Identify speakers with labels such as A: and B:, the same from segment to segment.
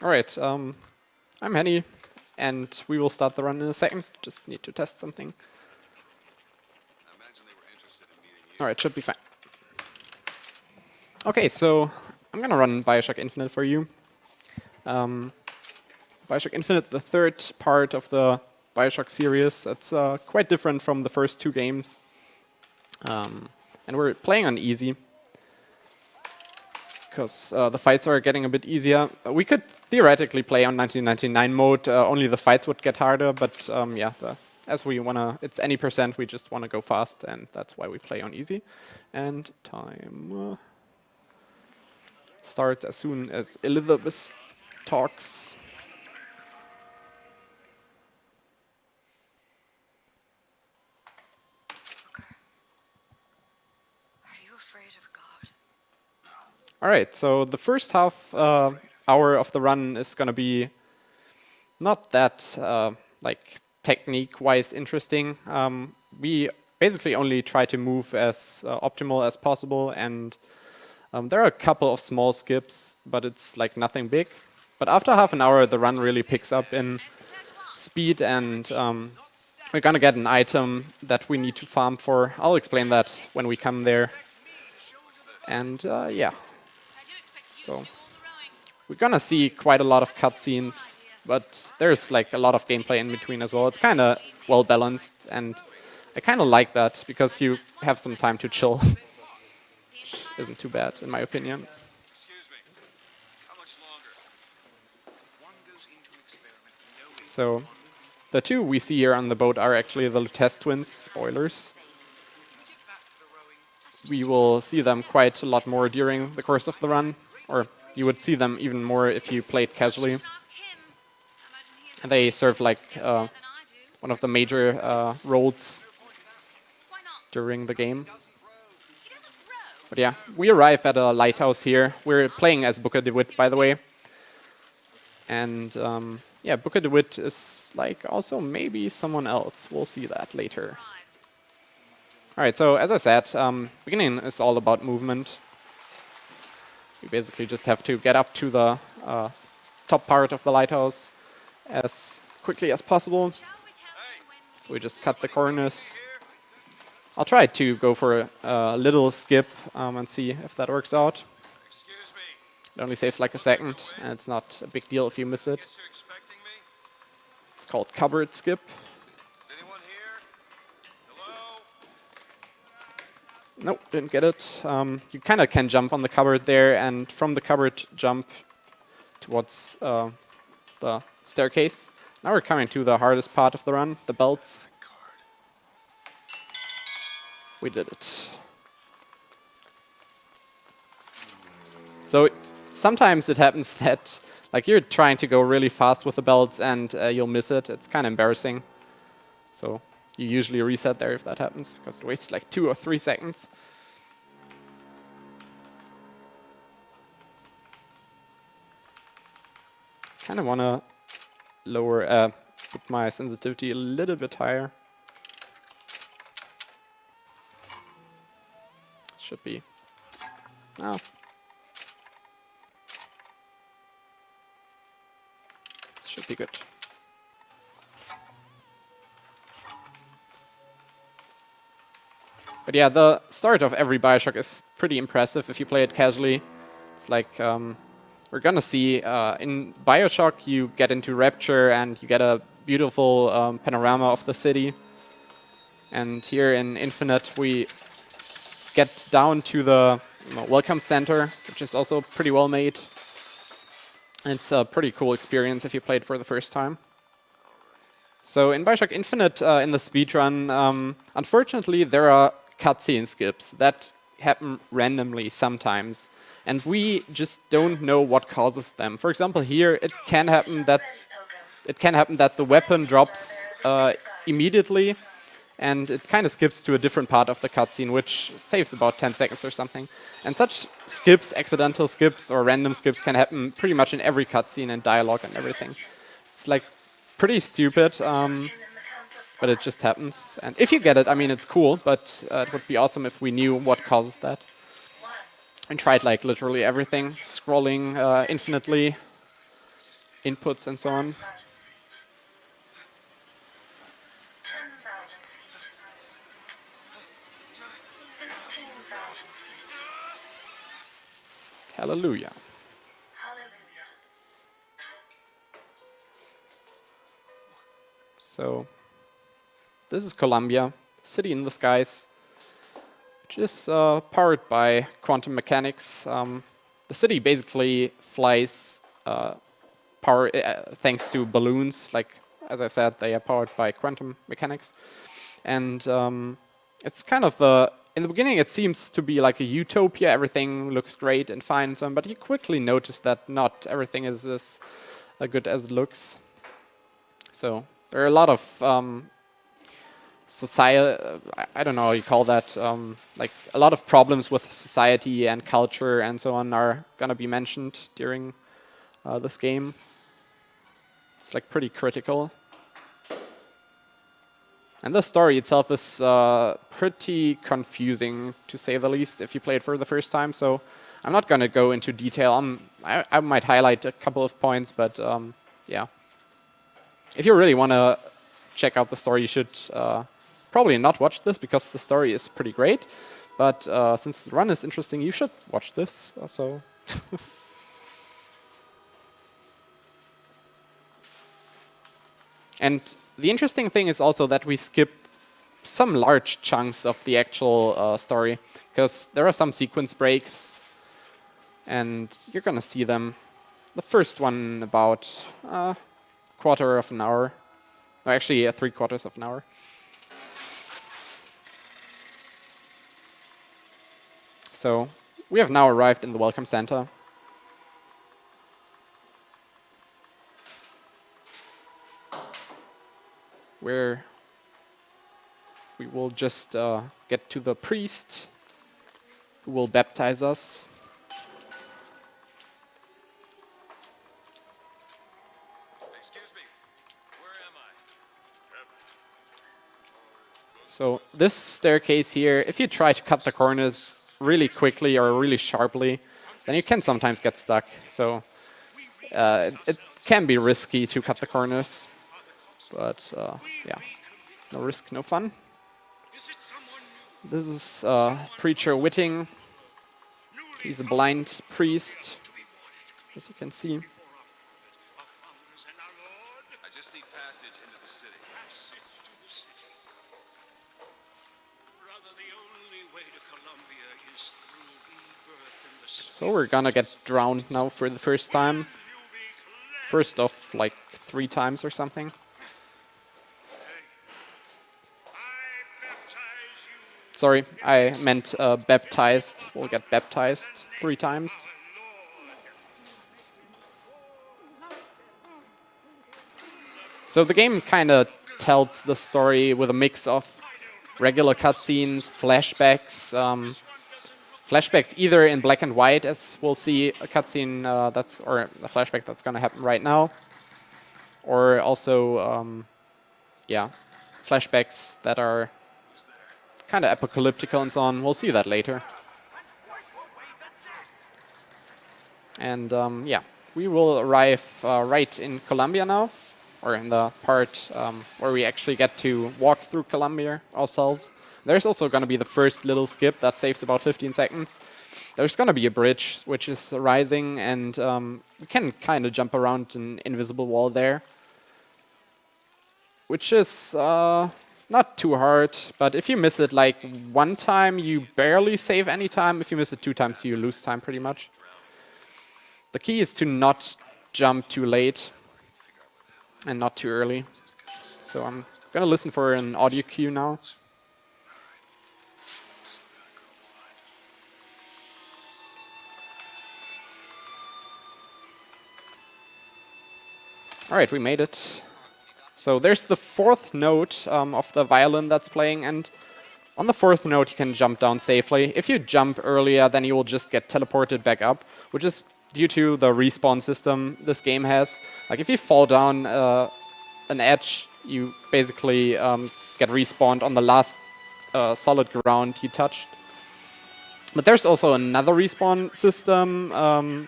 A: Alright, I'm Henny, and we will start the run in a second. Just need to test something. Alright, should be fine. Okay, so I'm gonna run BioShock Infinite for you. BioShock Infinite, the third part of the BioShock series. It's quite different from the first two games. And we're playing on easy, because the fights are getting a bit easier. We could theoretically play on 1999 mode, only the fights would get harder, but yeah, as we wanna, it's any percent, we just wanna go fast, and that's why we play on easy. And time starts as soon as Elizabeth talks. Alright, so the first half hour of the run is gonna be not that like technique-wise interesting. We basically only try to move as optimal as possible, and there are a couple of small skips, but it's like nothing big. But after half an hour, the run really picks up in speed, and we're gonna get an item that we need to farm for. I'll explain that when we come there. And yeah. So we're gonna see quite a lot of cutscenes, but there's like a lot of gameplay in between as well. It's kind of well balanced, and I kind of like that because you have some time to chill. Which isn't too bad, in my opinion. So the two we see here on the boat are actually the Lutece twins. Spoilers. We will see them quite a lot more during the course of the run. Or you would see them even more if you played casually. And they serve like one of the major roles during the game. But yeah, we arrive at a lighthouse here. We're playing as Booker DeWitt, by the way. And yeah, Booker DeWitt is like also maybe someone else. We'll see that later. Alright, so as I said, beginning is all about movement. We basically just have to get up to the top part of the lighthouse as quickly as possible. So we just cut the corners. I'll try to go for a little skip and see if that works out. It only saves like a second, and it's not a big deal if you miss it. It's called cupboard skip. Nope, didn't get it. You kind of can jump on the cupboard there, and from the cupboard jump towards the staircase. Now we're coming to the hardest part of the run, the belts. We did it. So sometimes it happens that like you're trying to go really fast with the belts and you'll miss it. It's kind of embarrassing. So you usually reset there if that happens, because it wastes like 2 or 3 seconds. Kind of want to lower, put my sensitivity a little bit higher. Should be. Oh. This should be good. But yeah, the start of every BioShock is pretty impressive if you play it casually. It's like, we're gonna see, in BioShock you get into Rapture and you get a beautiful panorama of the city. And here in Infinite we get down to the Welcome Center, which is also pretty well made. And it's a pretty cool experience if you play it for the first time. So in BioShock Infinite, in the speedrun, unfortunately there are cutscene skips that happen randomly sometimes, and we just don't know what causes them. For example, here it can happen that the weapon drops immediately, and it kind of skips to a different part of the cutscene, which saves about 10 seconds or something. And such skips, accidental skips or random skips, can happen pretty much in every cutscene and dialogue and everything. It's like pretty stupid. But it just happens. And if you get it, I mean, it's cool, but it would be awesome if we knew what causes that. And tried like literally everything, scrolling infinitely. inputs and so on. Hallelujah. So this is Columbia, city in the skies, which is powered by quantum mechanics. The city basically flies thanks to balloons. Like, as I said, they are powered by quantum mechanics. And it's kind of in the beginning, it seems to be like a utopia. Everything looks great and fine and so on, but you quickly notice that not everything is as good as it looks. So there are a lot of society, I don't know how you call that, like a lot of problems with society and culture and so on are gonna be mentioned during this game. It's like pretty critical. And the story itself is pretty confusing, to say the least, if you play it for the first time. So I'm not going to go into detail. I might highlight a couple of points, but yeah. If you really want to check out the story, you should probably not watch this, because the story is pretty great. But since the run is interesting, you should watch this. So. And the interesting thing is also that we skip some large chunks of the actual story, because there are some sequence breaks, and you're gonna see them. The first one about a quarter of an hour, no, actually 3/4 of an hour. So we have now arrived in the Welcome Center. Where we will just get to the priest who will baptize us.
B: Excuse me, where am I?
A: So this staircase here, if you try to cut the corners really quickly or really sharply, then you can sometimes get stuck. So it can be risky to cut the corners. But yeah, no risk, no fun. This is Preacher Whitting. He's a blind priest, as you can see.
B: I just need passage into the city.
A: So we're gonna get drowned now for the first time. First of like 3 times or something. Sorry, I meant baptized. We'll get baptized 3 times. So the game kind of tells the story with a mix of regular cutscenes, flashbacks, flashbacks either in black and white, as we'll see a cutscene or a flashback that's going to happen right now, or also, yeah, flashbacks that are kind of apocalyptical and so on. We'll see that later. And yeah, we will arrive right in Columbia now, or in the part where we actually get to walk through Columbia ourselves. There's also going to be the first little skip that saves about 15 seconds. There's going to be a bridge which is rising, and we can kind of jump around an invisible wall there, which is not too hard, but if you miss it like 1 time, you barely save any time. If you miss it 2 times, you lose time pretty much. The key is to not jump too late and not too early. So I'm gonna listen for an audio cue now. All right, we made it. So there's the 4th note of the violin that's playing, and on the 4th note you can jump down safely. If you jump earlier, then you will just get teleported back up, which is due to the respawn system this game has. Like if you fall down an edge, you basically get respawned on the last solid ground you touched. But there's also another respawn system,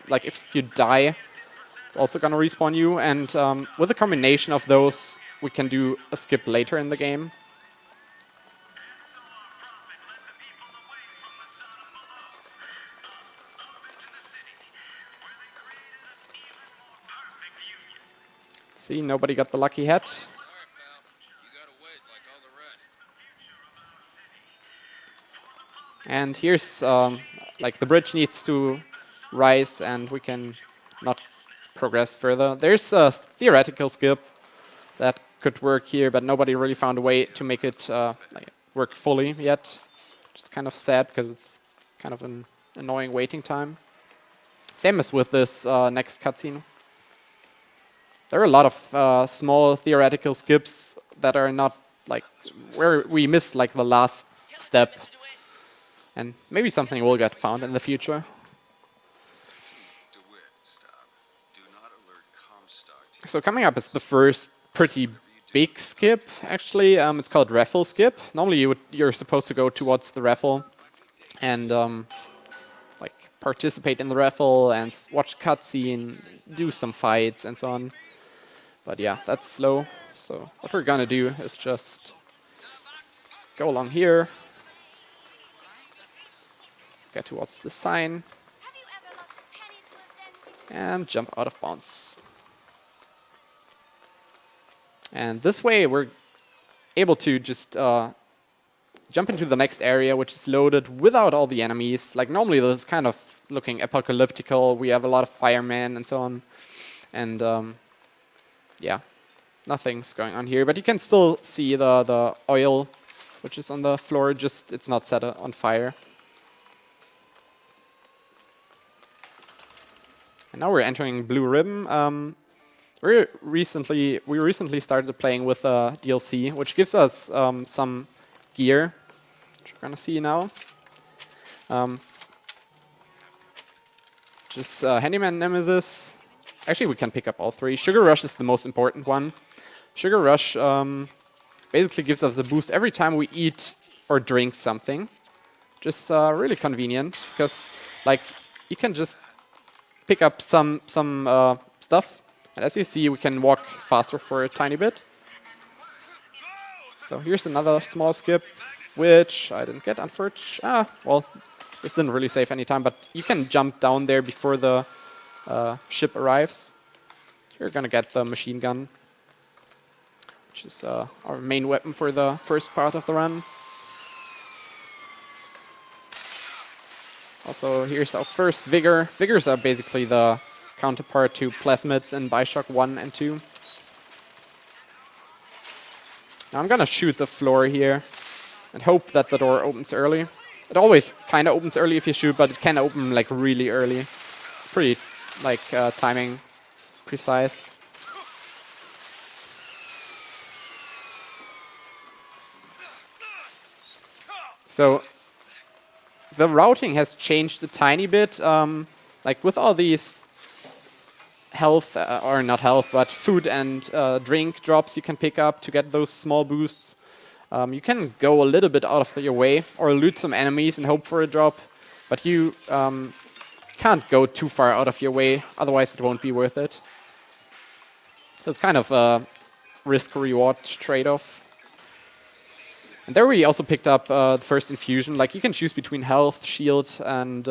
A: like if you die It's also gonna respawn you, and with a combination of those, we can do a skip later in the game. See, nobody got the lucky hat.
B: Sorry, pal. You gotta wait like all the rest.
A: And here's, like, the bridge needs to rise, and we can not progress further. There's a theoretical skip that could work here, but nobody really found a way to make it like, work fully yet. Which is kind of sad, because it's kind of an annoying waiting time. Same as with this next cutscene. There are a lot of small theoretical skips that are not, like, where we miss, like, the last step. And maybe something will get found in the future.
B: DeWitt, stop. Do not alert Comstock.
A: So coming up is the first pretty big skip, actually. It's called raffle skip. Normally you're supposed to go towards the raffle and like participate in the raffle and watch cutscene, do some fights and so on. But yeah, that's slow. So what we're gonna do is just go along here, get towards the sign, and jump out of bounds. And this way we're able to just jump into the next area, which is loaded without all the enemies. Like normally this is kind of looking apocalyptical. We have a lot of firemen and so on. And yeah, nothing's going on here. But you can still see the oil, which is on the floor, just it's not set on fire. And now we're entering Blue Ribbon. We recently started playing with DLC, which gives us some gear, which we're gonna see now. Just Handyman Nemesis. Actually, we can pick up all three. Sugar Rush is the most important one. Sugar Rush basically gives us a boost every time we eat or drink something. Just really convenient, because like you can just pick up some stuff. And as you see, we can walk faster for a tiny bit. So here's another small skip, which I didn't get, unfortunately. Well, this didn't really save any time, but you can jump down there before the ship arrives. You're gonna get the machine gun, which is our main weapon for the first part of the run. Also, here's our first Vigor. Vigors are basically the counterpart to plasmids in BioShock 1 and 2. Now I'm gonna shoot the floor here and hope that the door opens early. It always kind of opens early if you shoot, but it can open like really early. It's pretty like timing precise. So the routing has changed a tiny bit. Like with all these health, or not health, but food and drink drops you can pick up to get those small boosts. You can go a little bit out of your way or loot some enemies and hope for a drop, but you can't go too far out of your way, otherwise it won't be worth it. So it's kind of a risk-reward trade-off. And there we also picked up the first infusion. Like you can choose between health, shield, and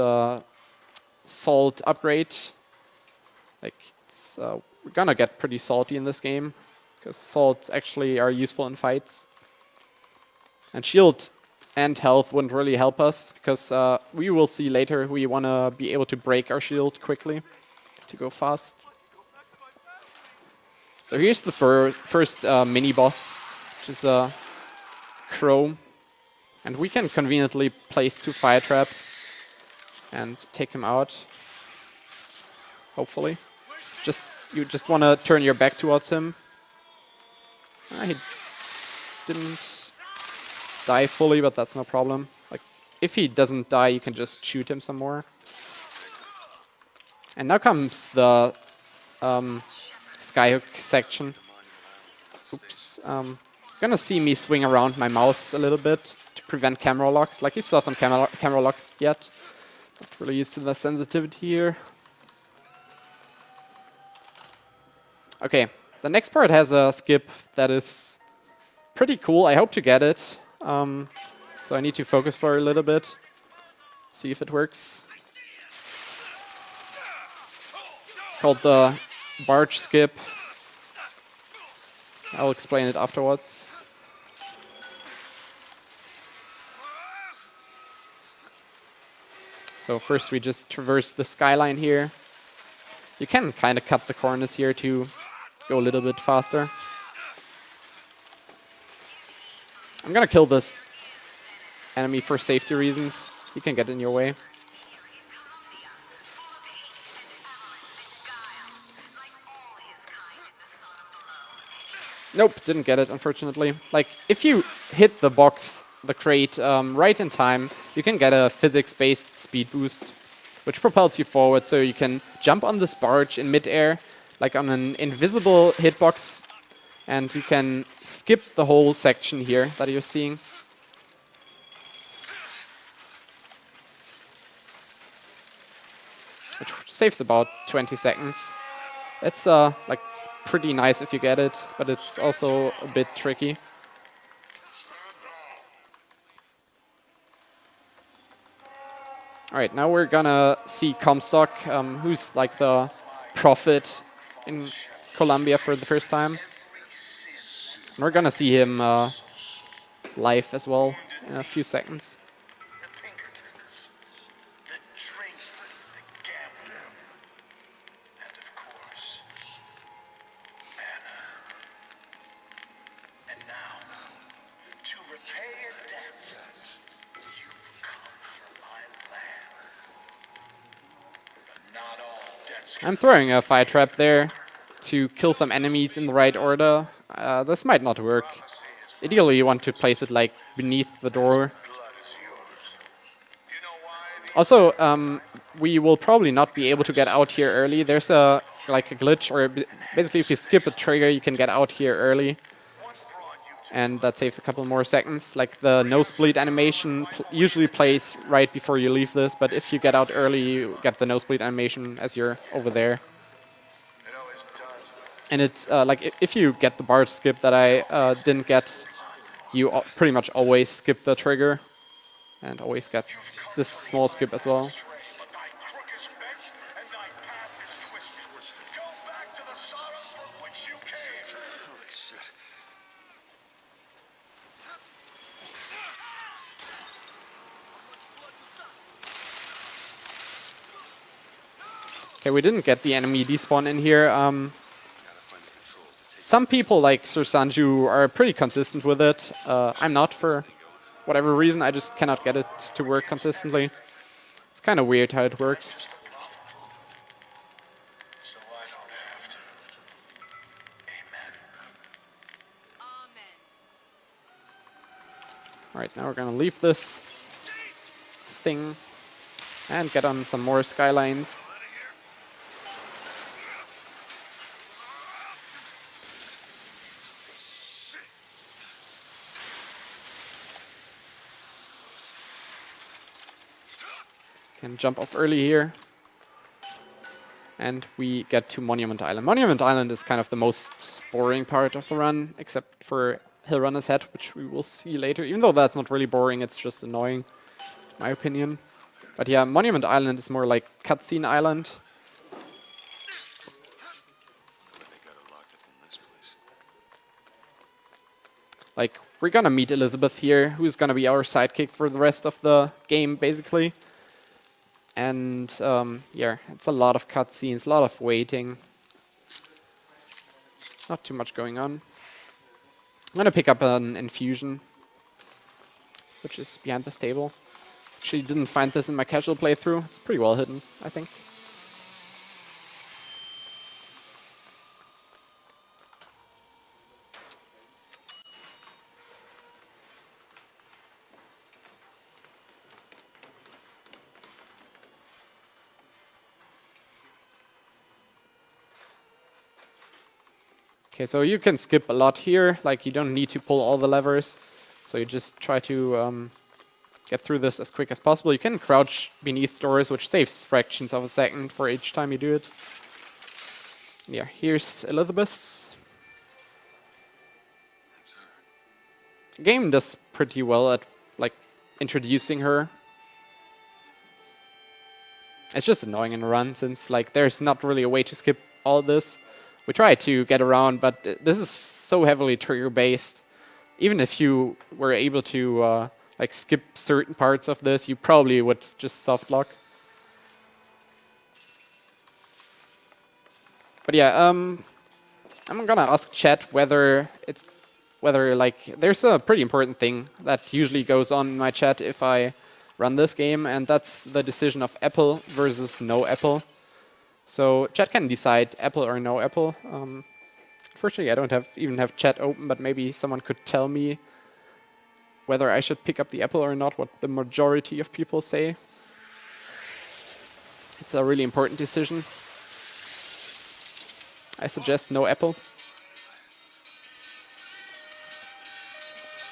A: salt upgrade. Like it's, we're gonna get pretty salty in this game, because salts actually are useful in fights. And shield and health wouldn't really help us, because we will see later we want to be able to break our shield quickly to go fast. So here's the first mini-boss, which is a crow. And we can conveniently place 2 fire traps and take him out, hopefully. You just want to turn your back towards him. He didn't die fully, but that's no problem. Like, if he doesn't die, you can just shoot him some more. And now comes the skyhook section. Oops. Gonna see me swing around my mouse a little bit to prevent camera locks. Like you saw some camera locks yet. Not really used to the sensitivity here. Okay, the next part has a skip that is pretty cool. I hope to get it. So I need to focus for a little bit, see if it works. It's called the barge skip. I'll explain it afterwards. So first we just traverse the skyline here. You can kind of cut the corners here to go a little bit faster. I'm gonna kill this enemy for safety reasons. He can get in your way. Nope, didn't get it, unfortunately. Like, if you hit the box, the crate, right in time, you can get a physics-based speed boost, which propels you forward, so you can jump on this barge in midair, like on an invisible hitbox, and you can skip the whole section here that you're seeing. Which saves about 20 seconds. It's like pretty nice if you get it, but it's also a bit tricky. Alright, now we're gonna see Comstock, who's like the prophet in Colombia for the first time. And we're gonna see him live as well in a few seconds. I'm throwing a fire trap there to kill some enemies in the right order. This might not work. Ideally, you want to place it like beneath the door. Also, we will probably not be able to get out here early. There's a glitch, or basically if you skip a trigger, you can get out here early. And that saves a couple more seconds. Like the nosebleed animation usually plays right before you leave this, but if you get out early, you get the nosebleed animation as you're over there. And it like if you get the barge skip that I didn't get, you pretty much always skip the trigger, and always get this small skip as well. Okay, we didn't get the enemy despawn in here. Some people like Sir Sanju are pretty consistent with it. I'm not, for whatever reason. I just cannot get it to work consistently. It's kind of weird how it works. Alright, now we're gonna leave this thing and get on some more skylines. Can jump off early here. And we get to Monument Island. Monument Island is kind of the most boring part of the run, except for Hill Runner's Head, which we will see later. Even though that's not really boring, it's just annoying, in my opinion. But yeah, Monument Island is more like Cutscene Island. Like, we're gonna meet Elizabeth here, who's gonna be our sidekick for the rest of the game, basically. And yeah, it's a lot of cutscenes, a lot of waiting. Not too much going on. I'm gonna pick up an infusion, which is behind this table. Actually didn't find this in my casual playthrough. It's pretty well hidden, I think. Okay, so you can skip a lot here, like you don't need to pull all the levers, so you just try to get through this as quick as possible. You can crouch beneath doors, which saves fractions of a second for each time you do it. Yeah, here's Elizabeth.
B: That's her.
A: The game does pretty well at like introducing her. It's just annoying in a run since like there's not really a way to skip all this. We try to get around, but this is so heavily trigger based. Even if you were able to like skip certain parts of this, you probably would just soft lock. But yeah, I'm gonna ask chat whether like there's a pretty important thing that usually goes on in my chat if I run this game, and that's the decision of Apple versus no Apple. So chat can decide Apple or no Apple. Unfortunately, I don't even have chat open, but maybe someone could tell me whether I should pick up the Apple or not, what the majority of people say. It's a really important decision. I suggest no Apple.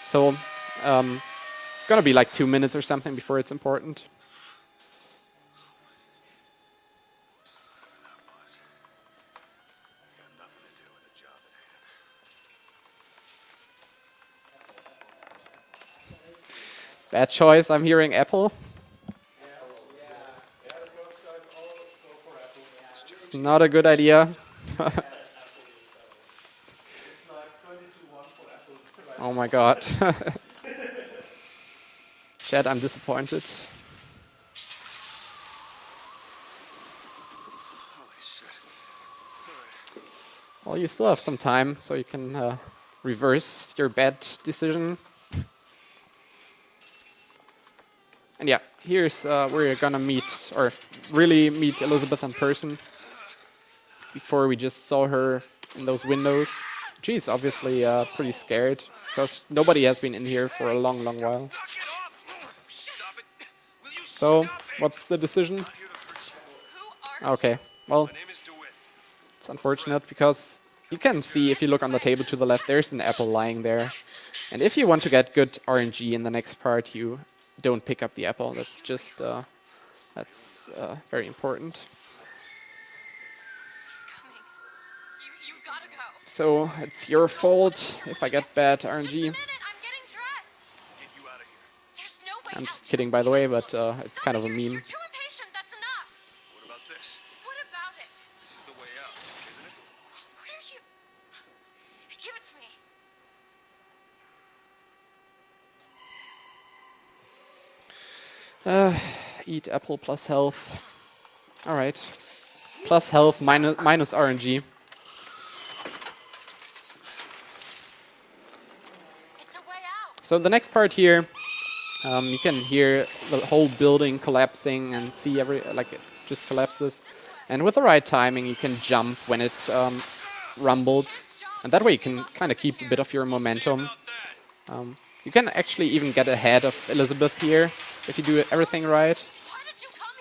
A: So it's gonna be like 2 minutes or something before it's important.
B: That was. It's got nothing to do with the job at hand.
A: Bad choice, I'm hearing Apple. It's not a good idea. Oh my god. Chat, I'm disappointed.
B: Holy shit.
A: Well, you still have some time, so you can reverse your bad decision. And yeah, here's where you're gonna meet, or really meet Elizabeth in person. Before we just saw her in those windows. She's obviously pretty scared, because nobody has been in here for a long, long while.
B: Knock it off! Stop it! Will you
A: So,
B: stop it?
A: what's the decision?
B: I'm here to hurt you.
A: Okay, well,
B: My name is DeWitt.
A: it's unfortunate, because you can see if you look on the table to the left, there's an apple lying there. And if you want to get good RNG in the next part, you don't pick up the apple. That's just, that's very important.
C: He's coming. You've got to go.
A: So, it's your fault if I get bad
C: Just a
A: RNG.
C: minute. I'm getting dressed.
B: Get you out of here.
C: There's no way
A: I'm
C: out.
A: just kidding, by the way, but it's kind of a
C: You're
A: meme.
C: too impatient. That's enough.
B: What about this?
C: What about it?
B: This is the way out, isn't it?
C: What are you? Give it to me.
A: Eat apple plus health. Alright. Plus health, minus RNG.
C: It's a way out.
A: So the next part here, you can hear the whole building collapsing and see like it just collapses. And with the right timing, you can jump when it rumbles. And that way you can kind of keep a bit of your momentum. You can actually even get ahead of Elizabeth here if you do everything right.
C: Why did you come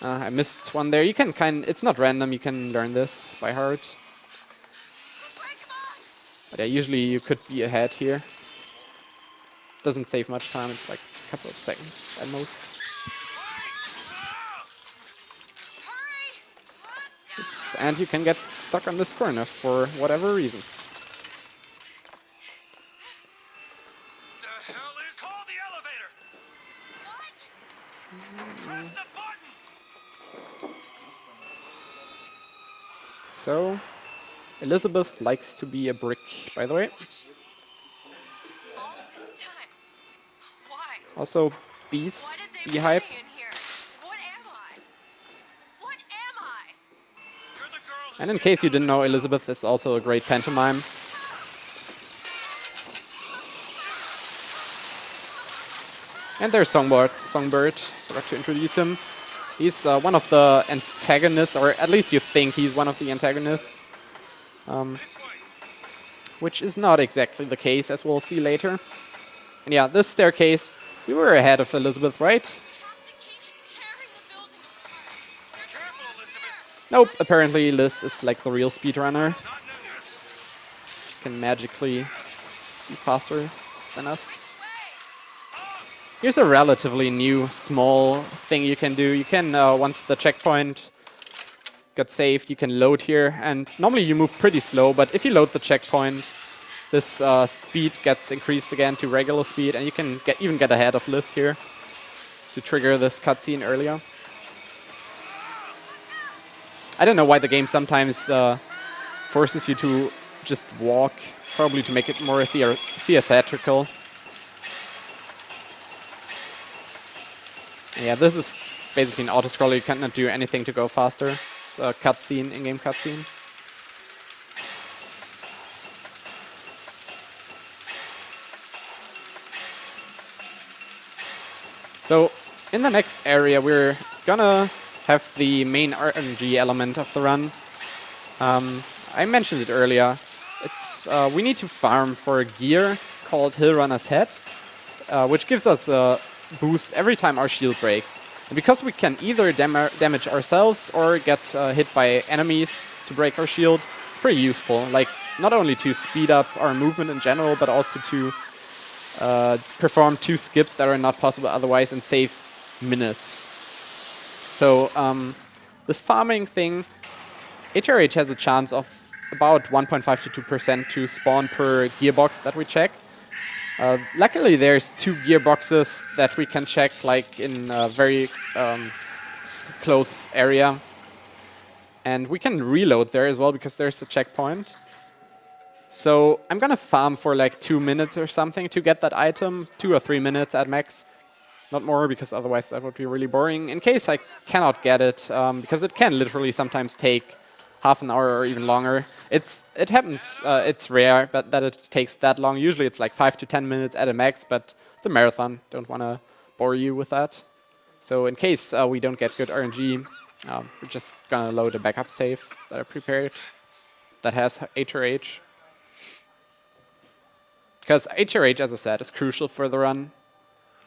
C: here?
A: I missed one there. You can it's not random, you can learn this by heart.
C: Break him on.
A: But yeah, usually you could be ahead here. Doesn't save much time, it's like a couple of seconds at most.
C: Hurry.
A: And you can get stuck on this corner for whatever reason.
B: The hell is? Call the elevator!
C: What?
B: Press the button!
A: So, Elizabeth likes to be a brick, by the way.
C: All this time. Why?
A: Also,
C: Why
A: bees,
C: did they
A: bee
C: put
A: hype.
C: me in here? What am I? What am I?
B: You're the girl who's
A: And in case you didn't know, Elizabeth is also a great pantomime. And there's Songbird. Forgot to introduce him. He's one of the antagonists, or at least you think he's one of the antagonists.
B: this way.
A: Which is not exactly the case, as we'll see later. And yeah, this staircase, we were ahead of Elizabeth, right?
C: We have to keep tearing the building apart. They're
B: Careful,
C: coming
B: Elizabeth.
A: Nope, apparently Liz is like the real speedrunner.
B: Not new.
A: She can magically be faster than us.
C: here. Way.
A: Here's a relatively new, small thing you can do. You can, once the checkpoint got saved, you can load here. And normally you move pretty slow, but if you load the checkpoint, this speed gets increased again to regular speed, and you can even get ahead of Liz here to trigger this cutscene earlier. I don't know why the game sometimes forces you to just walk, probably to make it more theatrical. Yeah, this is basically an auto-scroller. You cannot do anything to go faster. It's a cutscene, in-game cutscene. So, in the next area, we're gonna have the main RNG element of the run. I mentioned it earlier. It's we need to farm for a gear called Hill Runner's Head, which gives us a boost every time our shield breaks. And because we can either damage ourselves or get hit by enemies to break our shield, it's pretty useful. Like, not only to speed up our movement in general, but also to perform 2 skips that are not possible otherwise and save minutes. So this farming thing, HRH has a chance of about 1.5 to 2% to spawn per gearbox that we check. Luckily, there's 2 gearboxes that we can check, like in a very close area, and we can reload there as well because there's a checkpoint. So I'm gonna farm for like 2 minutes or something to get that item, 2 or 3 minutes at max. Not more, because otherwise that would be really boring. In case I cannot get it, because it can literally sometimes take half an hour or even longer. It happens, it's rare but that it takes that long. Usually it's like 5 to 10 minutes at a max, but it's a marathon. Don't want to bore you with that. So in case we don't get good RNG, we're just gonna load a backup save that I prepared that has HRH. Because HRH, as I said, is crucial for the run.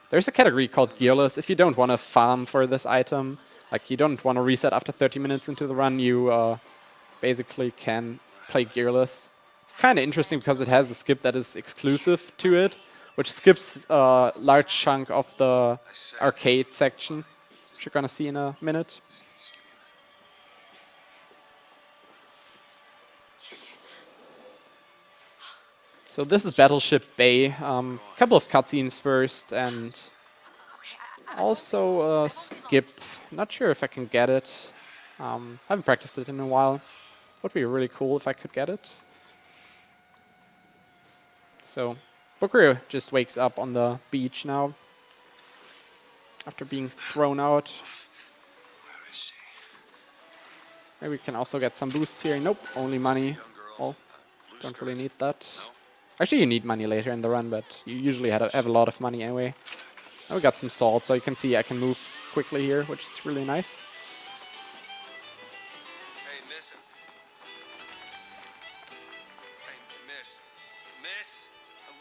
A: There's a category called gearless. If you don't want to farm for this item, like you don't want to reset after 30 minutes into the run, you basically can play gearless. It's kind of interesting because it has a skip that is exclusive to it, which skips a large chunk of the arcade section, which you're going to see in a minute. So this is Battleship Bay. Couple of cutscenes first, and also a skip. Not sure if I can get it. Haven't practiced it in a while. Would be really cool if I could get it. So Booker just wakes up on the beach now after being thrown out. Maybe we can also get some boosts here. Nope, only money. Oh, don't really need that. Actually, you need money later in the run, but you usually have a lot of money anyway. Now we got some salt, so you can see I can move quickly here, which is really nice.
B: Hey, miss. Hey, Miss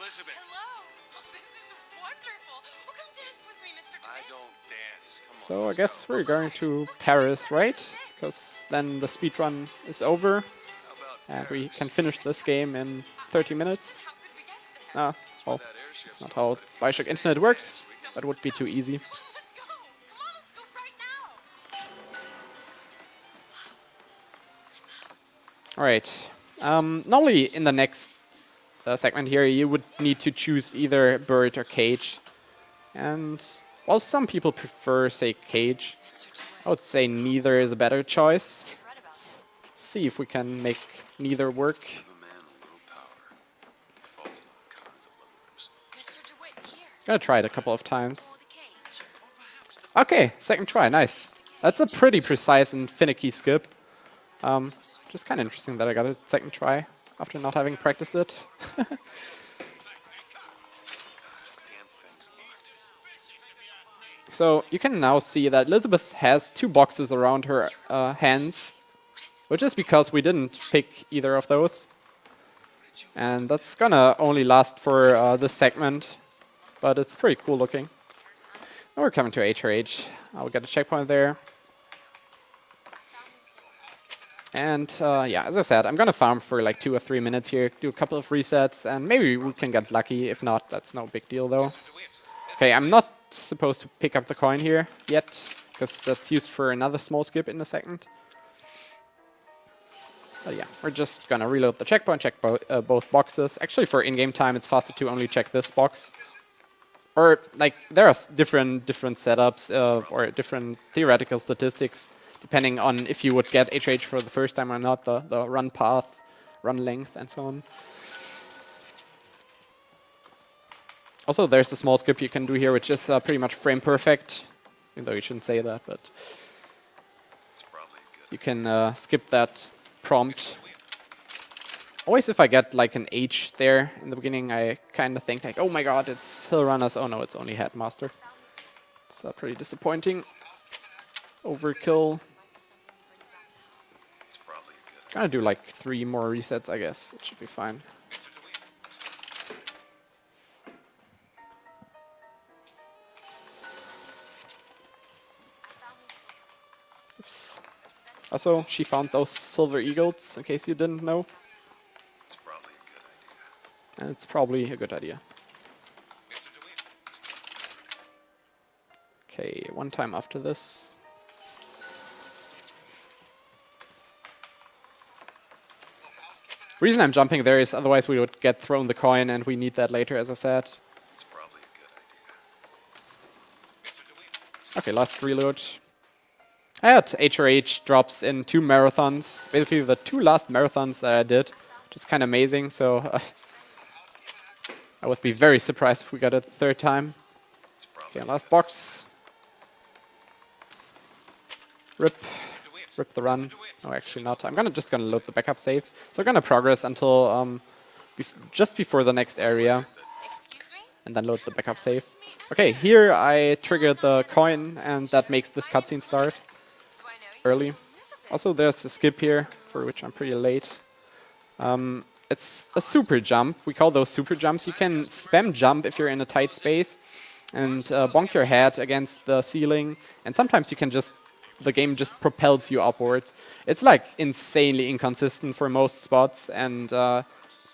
B: Elizabeth.
C: Hello. Oh, this is wonderful. Oh, come dance with me, Mr.
B: I
C: DeWitt.
B: don't dance. Come on.
A: So I
B: let's
A: guess
B: go.
A: we're going to Paris, right? Because then the speedrun is over,
B: How about
A: and we
B: Paris?
A: can finish this game in 30 minutes.
C: How could we get there?
A: Well,
B: That airship's
A: that's not how BioShock Infinite works. That would be too easy.
C: Come on, let's go. Come on, let's go right now.
A: Alright. Normally in the next segment here, you would need to choose either bird or cage. And while some people prefer, say, cage, I would say neither is a better choice. Let's see if we can make neither work.
B: Give a man a little power. He falls in all kinds of lovers.
C: Mr. DeWitt, here.
A: Gonna try it a couple of times.
C: Pull the cage.
A: Okay, second try, nice. That's a pretty precise and finicky skip. Just kind of interesting that I got a second try after not having practiced it.
B: Damn thing's locked.
A: So you can now see that Elizabeth has 2 boxes around her hands, which is because we didn't pick either of those. And that's gonna only last for this segment, but it's pretty cool looking. Now we're coming to HRH. I'll get a checkpoint there. And yeah, as I said, I'm gonna farm for like 2 or 3 minutes here, do a couple of resets, and maybe we can get lucky. If not, that's no big deal though. Okay, I'm not supposed to pick up the coin here yet, because that's used for another small skip in a second. But yeah, we're just gonna reload the checkpoint, check both boxes. Actually, for in-game time, it's faster to only check this box. Or, like, there are different setups or different theoretical statistics, depending on if you would get HH for the first time or not, the run path, run length, and so on. Also, there's a small skip you can do here, which is pretty much frame perfect. Even though you shouldn't say that, but you can skip that prompt. Always if I get like an H there in the beginning, I kind of think like, oh my god, it's hill runners. Oh no, it's only headmaster. It's pretty disappointing. Overkill. Gonna do like 3 more resets, I guess. It should be fine. Oops. Also, she found those silver eagles, in case you didn't know. And it's probably a good idea. Okay, one time after this. Reason I'm jumping there is otherwise we would get thrown the coin, and we need that later, as I said. Okay, last reload. I had HRH drops in 2 marathons. Basically the 2 last marathons that I did, which is kind of amazing, so I would be very surprised if we got it the 3rd time. Okay, last box. Rip the run. No, actually not. I'm just gonna load the backup save. So we're gonna progress until just before the next area, and then load the backup save. Okay, here I triggered the coin, and that makes this cutscene start early. Also, there's a skip here, for which I'm pretty late. It's a super jump. We call those super jumps. You can spam jump if you're in a tight space and bonk your head against the ceiling. And sometimes you can the game just propels you upwards. It's like insanely inconsistent for most spots, and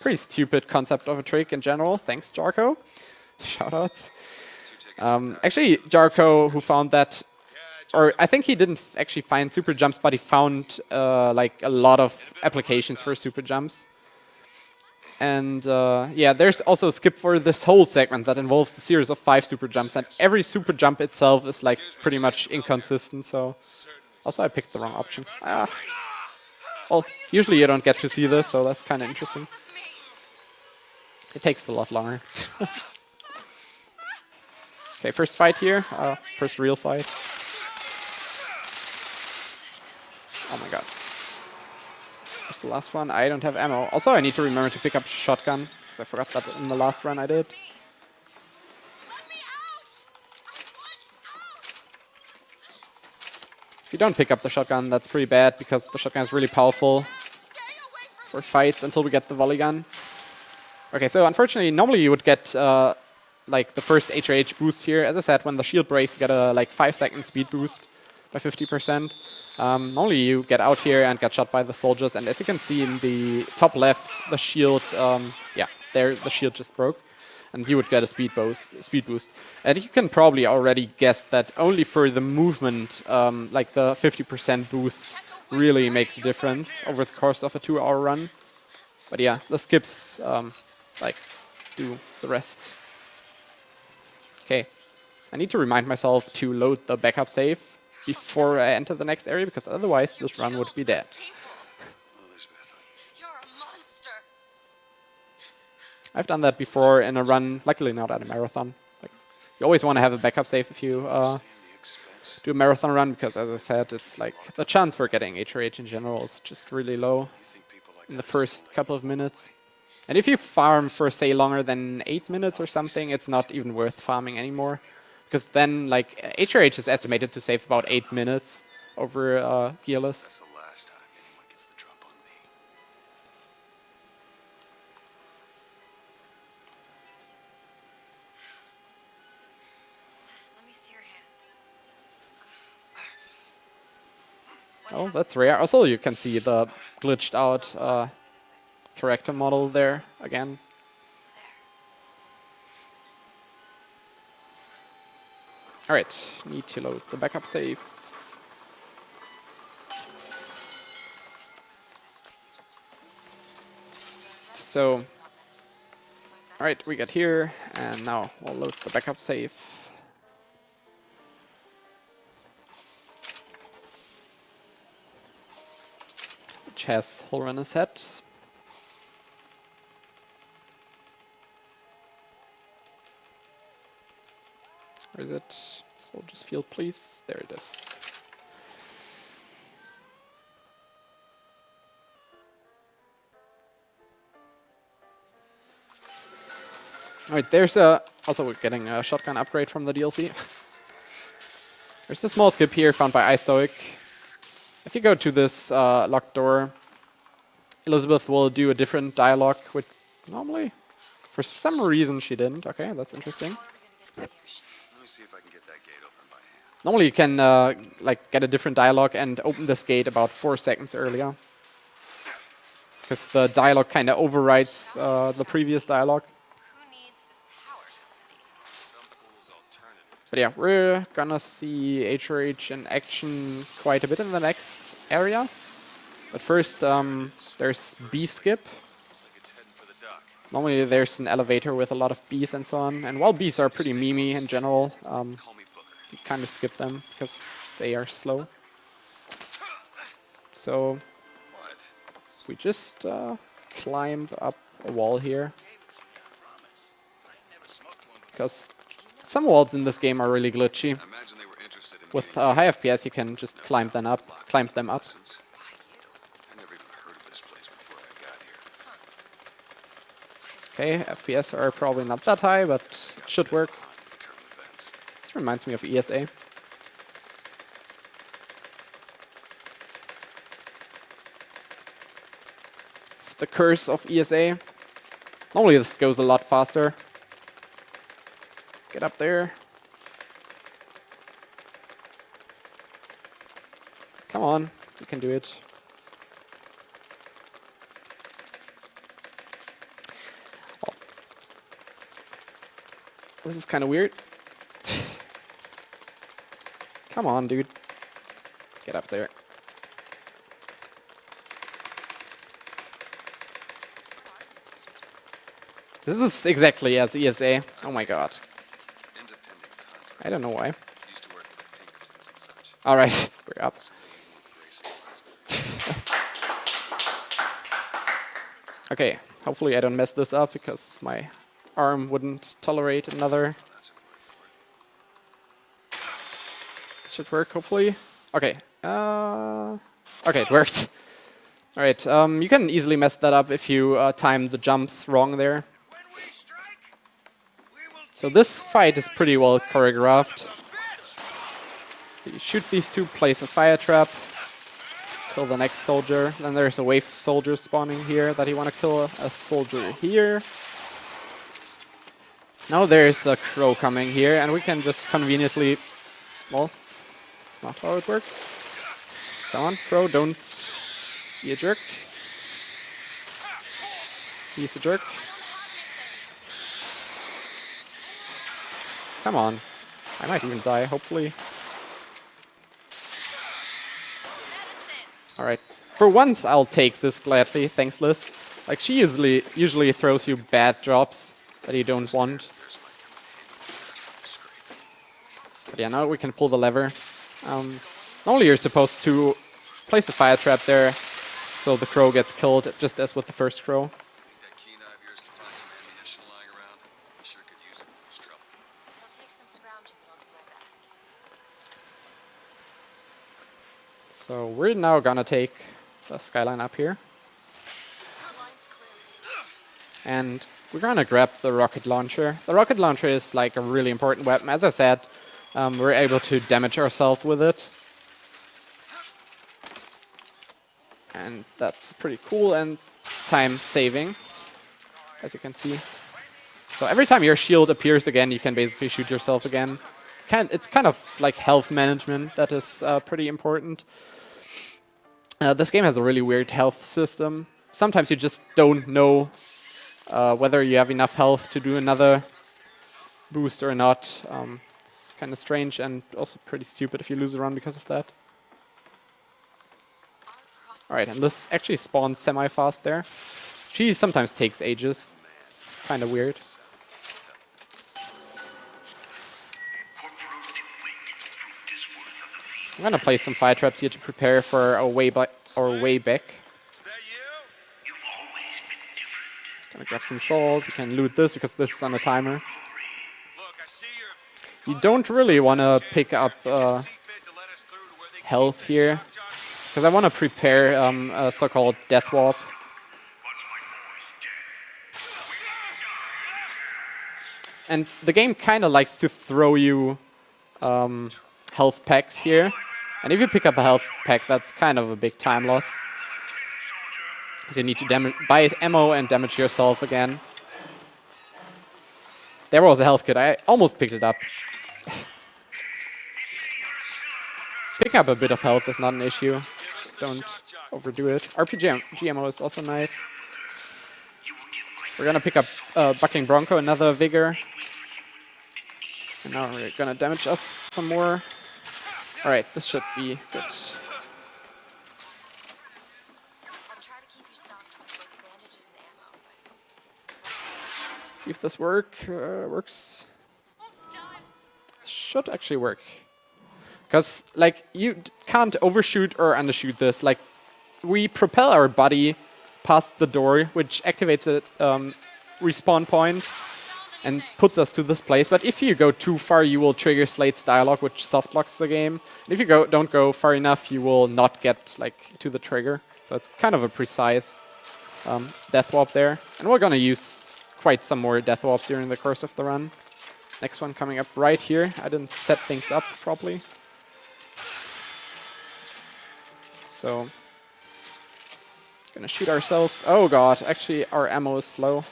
A: pretty stupid concept of a trick in general. Thanks, Jarko. Shoutouts. Actually, Jarko, who found that, or I think he didn't actually find super jumps, but he found like a lot of applications for super jumps. And yeah, there's also a skip for this whole segment that involves a series of 5 super jumps, and every super jump itself is like pretty much inconsistent, so... Also, I picked the wrong option. Well, usually you don't get to see this, so that's kind of interesting. It takes a lot longer. Okay, first fight here. First real fight. Oh my god. That's the last one. I don't have ammo. Also, I need to remember to pick up shotgun, because I forgot that in the last run I did. If you don't pick up the shotgun, that's pretty bad, because the shotgun is really powerful for fights until we get the volley gun. Okay, so unfortunately, normally you would get like the first HRH boost here. As I said, when the shield breaks, you get a like 5-second speed boost by 50%. Normally you get out here and get shot by the soldiers, and as you can see in the top left, the shield, yeah, there the shield just broke, and you would get a speed boost. And you can probably already guess that only for the movement, like the 50% boost really makes a difference over the course of a 2-hour run. But yeah, the skips like do the rest. Okay, I need to remind myself to load the backup save before I enter the next area, because otherwise this run would be dead.
C: You're a monster.
A: I've done that before in a run, luckily not at a marathon. Like, you always want to have a backup save if you do a marathon run, because as I said, it's like the chance for getting HRH in general is just really low in the first couple of minutes. And if you farm for, say, longer than 8 minutes or something, it's not even worth farming anymore. Because then, like, HRH is estimated to save about 8 minutes over gearless.
B: That's the last time anyone gets the drop on me.
C: Let me see your hand.
A: Oh, that's rare. Also, you can see the glitched out character model there again. Alright, need to load the backup save. So, alright, we got here, and now we'll load the backup save. Which has Hull Runner set. Where is it? Soldiers field, please. There it is. Alright, there's a... Also, we're getting a shotgun upgrade from the DLC. There's a small skip here found by iStoic. If you go to this locked door, Elizabeth will do a different dialogue, which normally, for some reason, she didn't. Okay, that's interesting.
B: Let me see if I can get that gate open by hand.
A: Normally you can like get a different dialogue and open this gate about 4 seconds earlier. Because the dialogue kind of overrides the previous dialogue.
C: Who needs the power company?
B: Some fool's alternative.
A: But yeah, we're gonna see HRH in action quite a bit in the next area. But first, there's B-skip.
B: Looks like it's heading for the dock.
A: Normally there's an elevator with a lot of bees and so on. And while bees are pretty memey in general,
B: Call me Booker.
A: you kind of skip them because they are slow. So
B: What?
A: we just climbed up a wall here. Because some walls in this game are really glitchy.
B: I imagine they were interested in
A: With
B: meeting
A: high FPS you can just climb them up.
B: lessons. I never even heard of this place before I got here.
A: Okay, FPS are probably not that high, but it should work.
B: Behind the current events.
A: This reminds me of ESA. It's the curse of ESA. Normally this goes a lot faster. Get up there. Come on, you can do it. Oh. This is kind of weird. Come on, dude. Get up there. This is exactly as ESA. Oh my god.
B: Independent contractor.
A: I don't know why.
B: Used to work with the Pinkertons and such.
A: Alright, we're up. Okay, hopefully I don't mess this up because my arm wouldn't tolerate another.
B: That's a word for it.
A: This should work, hopefully. Okay. Okay, it worked. Alright, you can easily mess that up if you time the jumps wrong there. So this fight is pretty well choreographed. You shoot these two, place a fire trap, kill the next soldier. Then there's a wave of soldiers spawning here that you want to kill a soldier here. Now there's a crow coming here, and we can just conveniently... Well, that's not how it works. Come on, crow, don't be a jerk. He's a jerk. Come on. I might even die, hopefully. Alright. For once, I'll take this gladly. Thanks, Liz. Like, she usually throws you bad drops that you don't want. But yeah, now we can pull the lever. Normally you're supposed to place a fire trap there so the crow gets killed, just as with the first crow.
B: That keen eye of yours can find some ammunition lying around. I sure could use it in this trouble.
C: It'll take some scrounging, but I'll do my best.
A: So we're now gonna take the skyline up here.
C: Line's clear.
A: And we're gonna grab the rocket launcher. The rocket launcher is like a really important weapon. As I said, we're able to damage ourselves with it. And that's pretty cool and time saving, as you can see. So every time your shield appears again, you can basically shoot yourself again. It's kind of like health management that is pretty important. This game has a really weird health system. Sometimes you just don't know whether you have enough health to do another boost or not. It's kind of strange and also pretty stupid if you lose a run because of that. Alright, and this actually spawns semi-fast there. She sometimes takes ages. It's kind of weird. I'm gonna place some fire traps here to prepare for our way back.
B: Is that you?
A: Gonna grab some salt. We can loot this because this is on a timer.
B: Look, I see you're
A: You don't really want to pick up
B: see fit to let us through to where they
A: health here, because I want to prepare a so-called death warp. And the game kind of likes to throw you health packs here. And if you pick up a health pack, that's kind of a big time loss. Because you need to buy ammo and damage yourself again. There was a health kit. I almost picked it up. Picking up a bit of health is not an issue. Just don't overdo it. RPG ammo is also nice. We're gonna pick up Bucking Bronco, another Vigor. And now we're gonna damage us some more. Alright, this should be good.
C: I'll try to keep you stocked with both bandages and ammo, but
A: See if this works.
C: won't die.
A: Should actually work. Because, like, you can't overshoot or undershoot this. Like, we propel our body past the door, which activates a respawn point and puts us to this place. But if you go too far, you will trigger Slade's dialogue, which softlocks the game. And if you don't go far enough, you will not get, like, to the trigger. So it's kind of a precise death warp there. And we're gonna use quite some more death warps during the course of the run. Next one coming up right here. I didn't set things up properly. So, gonna shoot ourselves. Oh god, actually our ammo is slow.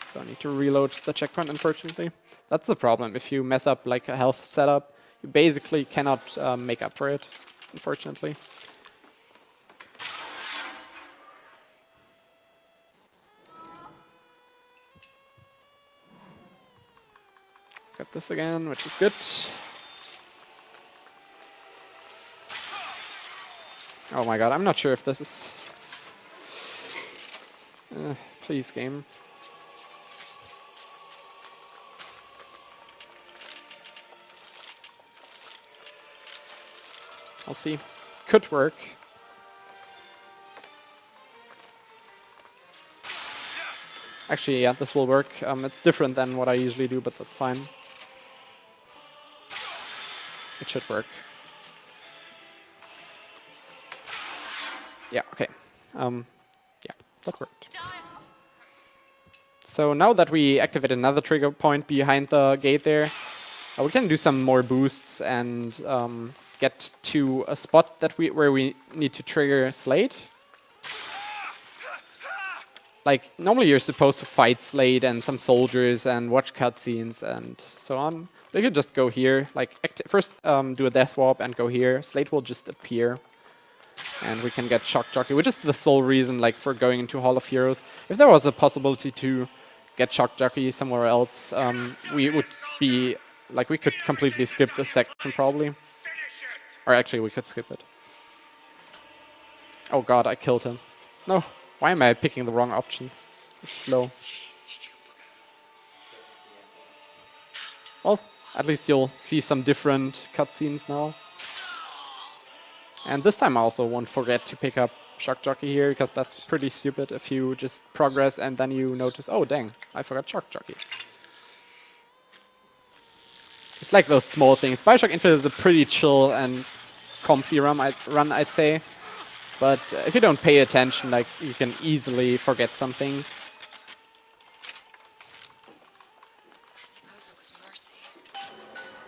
A: So I need to reload the checkpoint, unfortunately. That's the problem. If you mess up like a health setup, you basically cannot make up for it, unfortunately. Got this again, which is good. Oh my god, I'm not sure if this is... please, game. I'll see. Could work. Actually, yeah, this will work. It's different than what I usually do, but that's fine. It should work. Yeah, okay. Yeah, that worked. So now that we activate another trigger point behind the gate there, we can do some more boosts and get to a spot that where we need to trigger Slade. Like, normally you're supposed to fight Slade and some soldiers and watch cutscenes and so on. But if you just go here, like, first do a death warp and go here, Slade will just appear. And we can get Shock Jockey, which is the sole reason, like, for going into Hall of Heroes. If there was a possibility to get Shock Jockey somewhere else, we would be, like, we could completely skip this section, probably. Or actually, we could skip it. Oh god, I killed him. No, why am I picking the wrong options? This is slow. Well, at least you'll see some different cutscenes now. And this time I also won't forget to pick up Shock Jockey here, because that's pretty stupid if you just progress and then you notice, oh dang, I forgot Shock Jockey. It's like those small things. BioShock Infinite is a pretty chill and comfy run, I'd say. But if you don't pay attention, like, you can easily forget some things.
C: I suppose it was mercy.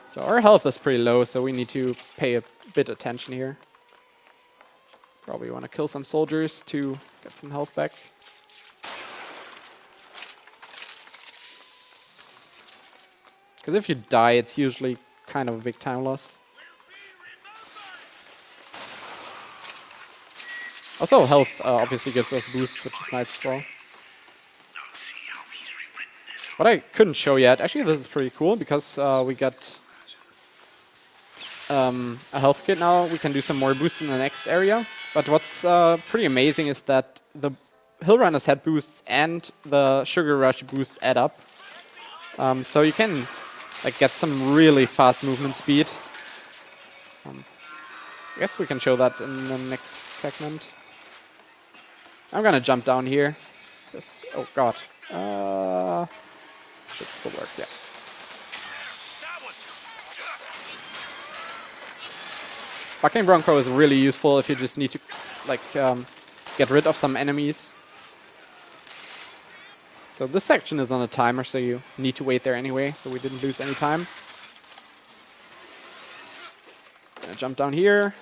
A: So our health is pretty low, so we need to pay a bit attention here. Probably want to kill some soldiers to get some health back. Because if you die, it's usually kind of a big time loss. Also, health obviously gives us boosts, which is nice as well. What I couldn't show yet, actually this is pretty cool, because we got a health kit now. We can do some more boosts in the next area. But what's pretty amazing is that the Hill Runner's head boosts and the Sugar Rush boosts add up. So you can like get some really fast movement speed. I guess we can show that in the next segment. I'm gonna jump down here. This, oh god. Should still work, yeah. Bucking Bronco is really useful if you just need to like get rid of some enemies. So this section is on a timer, so you need to wait there anyway, so we didn't lose any time. Gonna jump down here.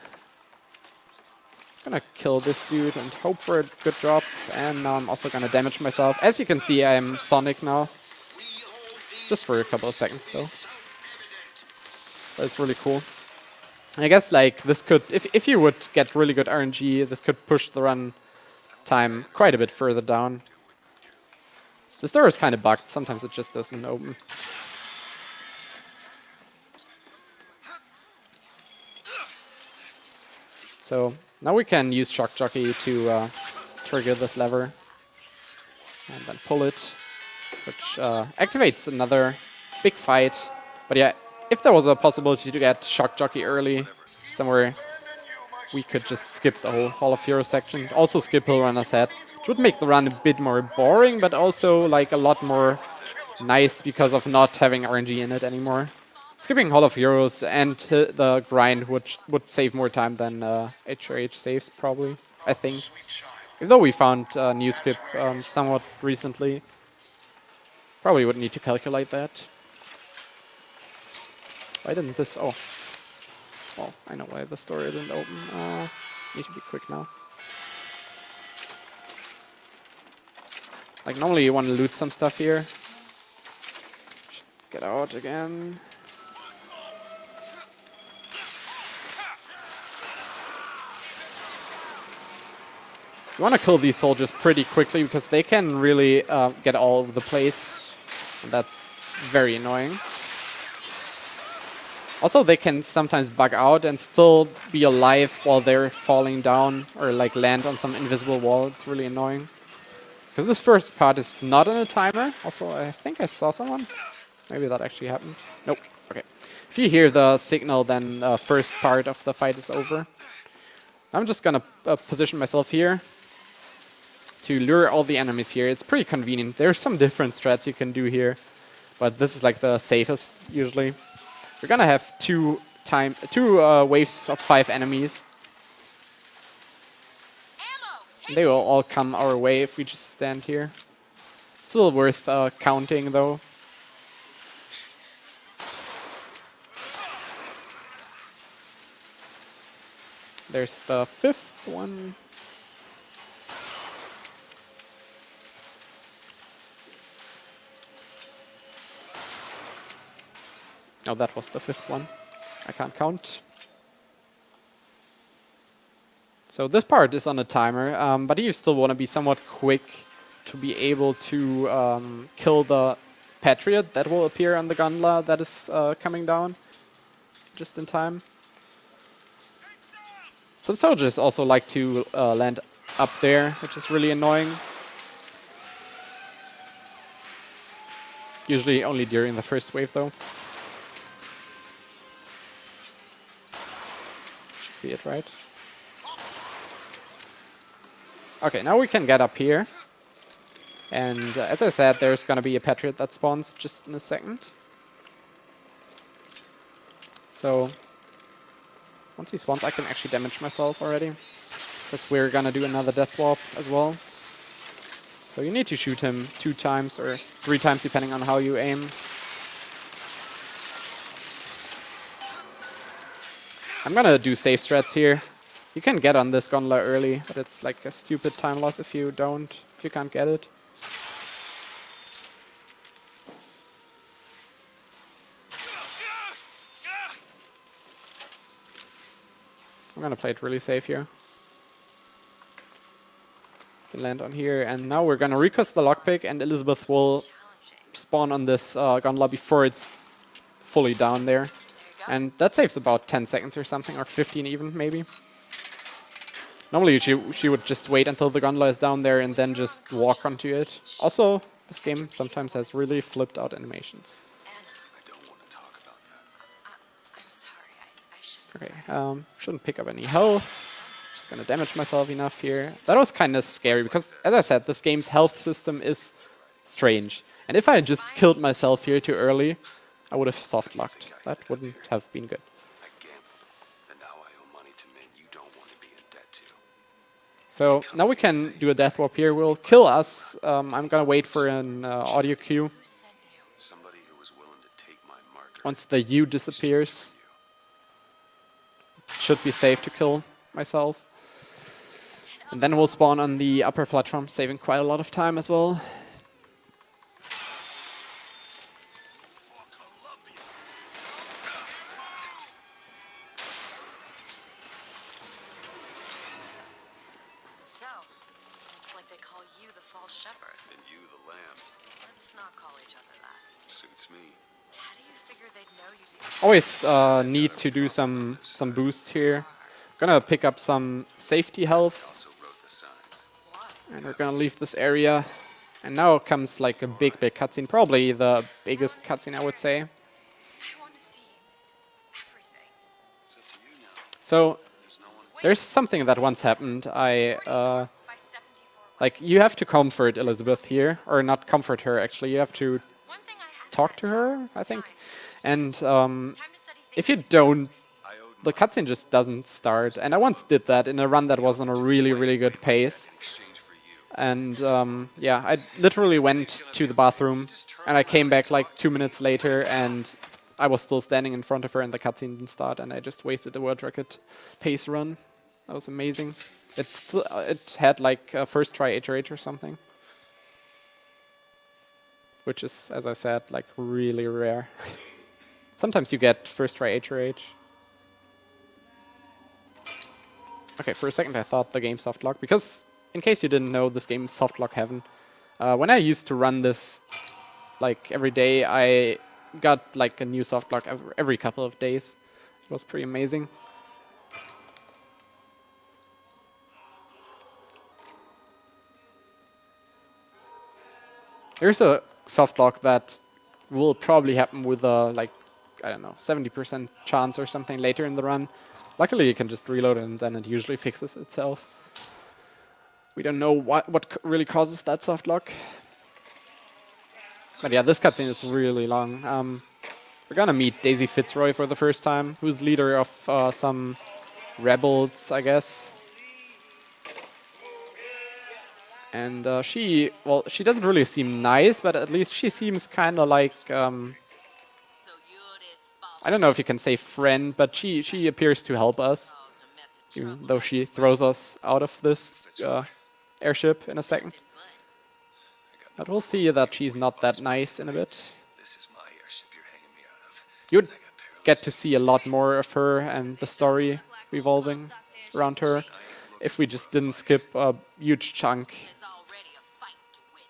A: Gonna kill this dude and hope for a good drop. And now I'm also gonna damage myself. As you can see, I am Sonic now. Just for a couple of seconds though. That's really cool. I guess like this could, if you would get really good RNG, this could push the run time quite a bit further down. This door is kind of bugged. Sometimes it just doesn't open. So now we can use Shock Jockey to trigger this lever and then pull it, which activates another big fight. But yeah, if there was a possibility to get Shock Jockey early somewhere, we could just skip the whole Hall of Heroes section. Also skip Hill Runner's Head, which would make the run a bit more boring, but also like a lot more nice because of not having RNG in it anymore. Skipping Hall of Heroes and the grind would save more time than HRH saves, probably, I think. Even though we found new skip somewhat recently. Probably would need to calculate that. Why didn't this... Oh. Well, I know why the story didn't open. Need to be quick now. Like, normally you want to loot some stuff here. Get out again. You want to kill these soldiers pretty quickly because they can really get all over the place. And that's very annoying. Also, they can sometimes bug out and still be alive while they're falling down or like land on some invisible wall. It's really annoying. Because this first part is not on a timer. Also, I think I saw someone. Maybe that actually happened. Nope. Okay. If you hear the signal, then the first part of the fight is over. I'm just gonna position myself here to lure all the enemies here. It's pretty convenient. There's some different strats you can do here, but this is like the safest usually. We're gonna have two waves of 5 enemies. They will all come our way if we just stand here. Still worth counting though. There's the 5th one. Oh, that was the 5th one. I can't count. So this part is on a timer, but you still want to be somewhat quick to be able to kill the Patriot that will appear on the gondola that is coming down just in time. Some soldiers also like to land up there, which is really annoying. Usually only during the first wave though. Should be it, right? Okay, now we can get up here. And as I said, there's gonna be a Patriot that spawns just in a second. So once he spawns, I can actually damage myself already. Because we're gonna do another death warp as well. So you need to shoot him 2 times or 3 times depending on how you aim. I'm gonna do safe strats here. You can get on this gondola early, but it's like a stupid time loss if you can't get it. I'm gonna play it really safe here. Can land on here, and now we're gonna recast the lockpick, and Elizabeth will spawn on this gondola before it's fully down there. And that saves about 10 seconds or something, or 15 even, maybe. Normally she would just wait until the gondola is down there and then just walk onto it. Also, this game sometimes has really flipped out animations.
C: Anna,
B: I don't want to talk about that.
C: I'm sorry. I shouldn't.
A: Okay, shouldn't pick up any health. Just gonna damage myself enough here. That was kind of scary because, as I said, this game's health system is strange. And if I had just killed myself here too early, I would have soft-locked. That wouldn't have been good.
B: I gambled, and now I owe money to men you don't want to be in debt to.
A: So now we can do a death warp here. We'll kill us. I'm gonna wait for an audio cue.
C: Who sent you?
B: Somebody who was willing to take my marker.
A: Once the U disappears, it should be safe to kill myself. And then we'll spawn on the upper platform, saving quite a lot of time as well.
C: So, looks like they call you the false shepherd.
B: And you the lamb.
C: Let's not call each other that.
B: Suits me.
C: How do you figure they'd know you'd be...
A: Always need to do some boosts here. Gonna pick up some safety health,
B: Also wrote the signs.
C: What?
A: and we're gonna leave this area. And now comes like a big cutscene, probably the biggest cutscene I would say.
C: I want to see everything.
B: It's up to you now.
A: So
B: There's no one.
A: there's something that once happened.
C: By 74
A: Like you have to comfort Elizabeth here, or not comfort her actually. You have to
C: One thing I had
A: talk to
C: that
A: her,
C: was
A: I think.
C: time.
A: And
C: Time to study
A: if
C: things
A: you don't,
B: I owed
A: the cutscene just doesn't start. And I once did that in a run that was on a really good pace.
B: in exchange for you.
A: And yeah, I literally went to the bathroom and I came back like 2 minutes later and I was still standing in front of her and the cutscene didn't start and I just wasted the world record pace run. That was amazing. It had like a first try HRH or something. Which is, as I said, like really rare. Sometimes you get first try HRH. Okay, for a second I thought the game softlocked, because in case you didn't know, this game is softlock heaven. When I used to run this like every day, I got like a new softlock every couple of days. It was pretty amazing. There's a softlock that will probably happen with a like, I don't know, 70% chance or something later in the run. Luckily you can just reload and then it usually fixes itself. We don't know what really causes that softlock. But yeah, this cutscene is really long. We're gonna meet Daisy Fitzroy for the first time, who's leader of some rebels, I guess. And she doesn't really seem nice, but at least she seems kind of like, I don't know if you can say friend, but she appears to help us, even though she throws us out of this airship in a second. But we'll see that she's not that nice in a bit.
B: This is my airship you're hanging me out of.
A: You'd get to see a lot more of her and the story revolving around her if we just didn't skip a huge chunk
C: There's already a fight to win.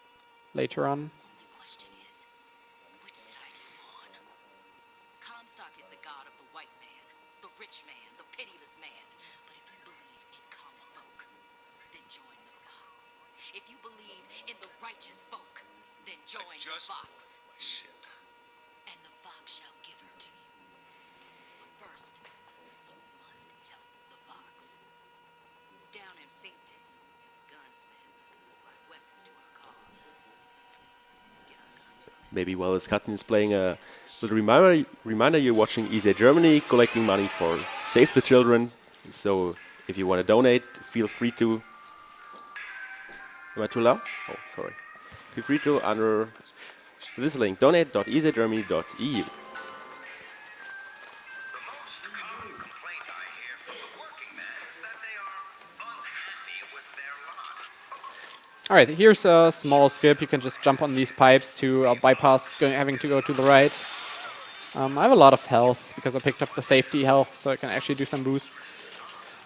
A: later on.
C: The question is, which side are you on? Comstock is the god of the white man, the rich man, the pitiless man. But if you believe in common folk, then join the Fox. If you believe in the righteous folk, then join the Fox.
B: My ship.
C: And the Fox shall give her to you. But first, you must help the Fox. Down in Finkton, there's a gunsmith who can supply weapons to our cause. Get our guns from him.
D: Maybe while this cutscene is playing, a little reminder you're watching ESA Germany, collecting money for Save the Children. So if you want to donate, feel free to. Am I too loud? Oh, sorry. Feel free to under this link, donate.esagermany.eu.
E: The most common complaint I hear from the working man is that they are unhappy with their lot.
A: Alright, here's a small skip. You can just jump on these pipes to bypass having to go to the right. I have a lot of health because I picked up the safety health, so I can actually do some boosts.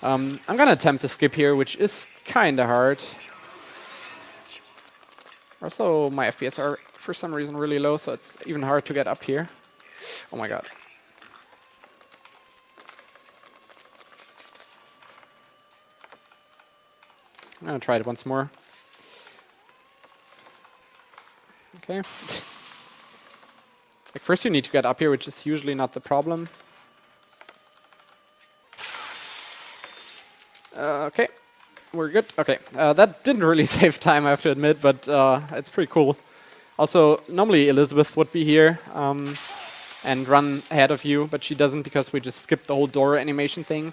A: I'm gonna attempt to skip here, which is kinda hard. Also, my FPS are for some reason really low, so it's even hard to get up here. Oh my god. I'm gonna try it once more. Okay. Like first you need to get up here, which is usually not the problem. Okay, we're good. Okay, that didn't really save time, I have to admit, but it's pretty cool. Also, normally Elizabeth would be here and run ahead of you, but she doesn't because we just skipped the whole door animation thing.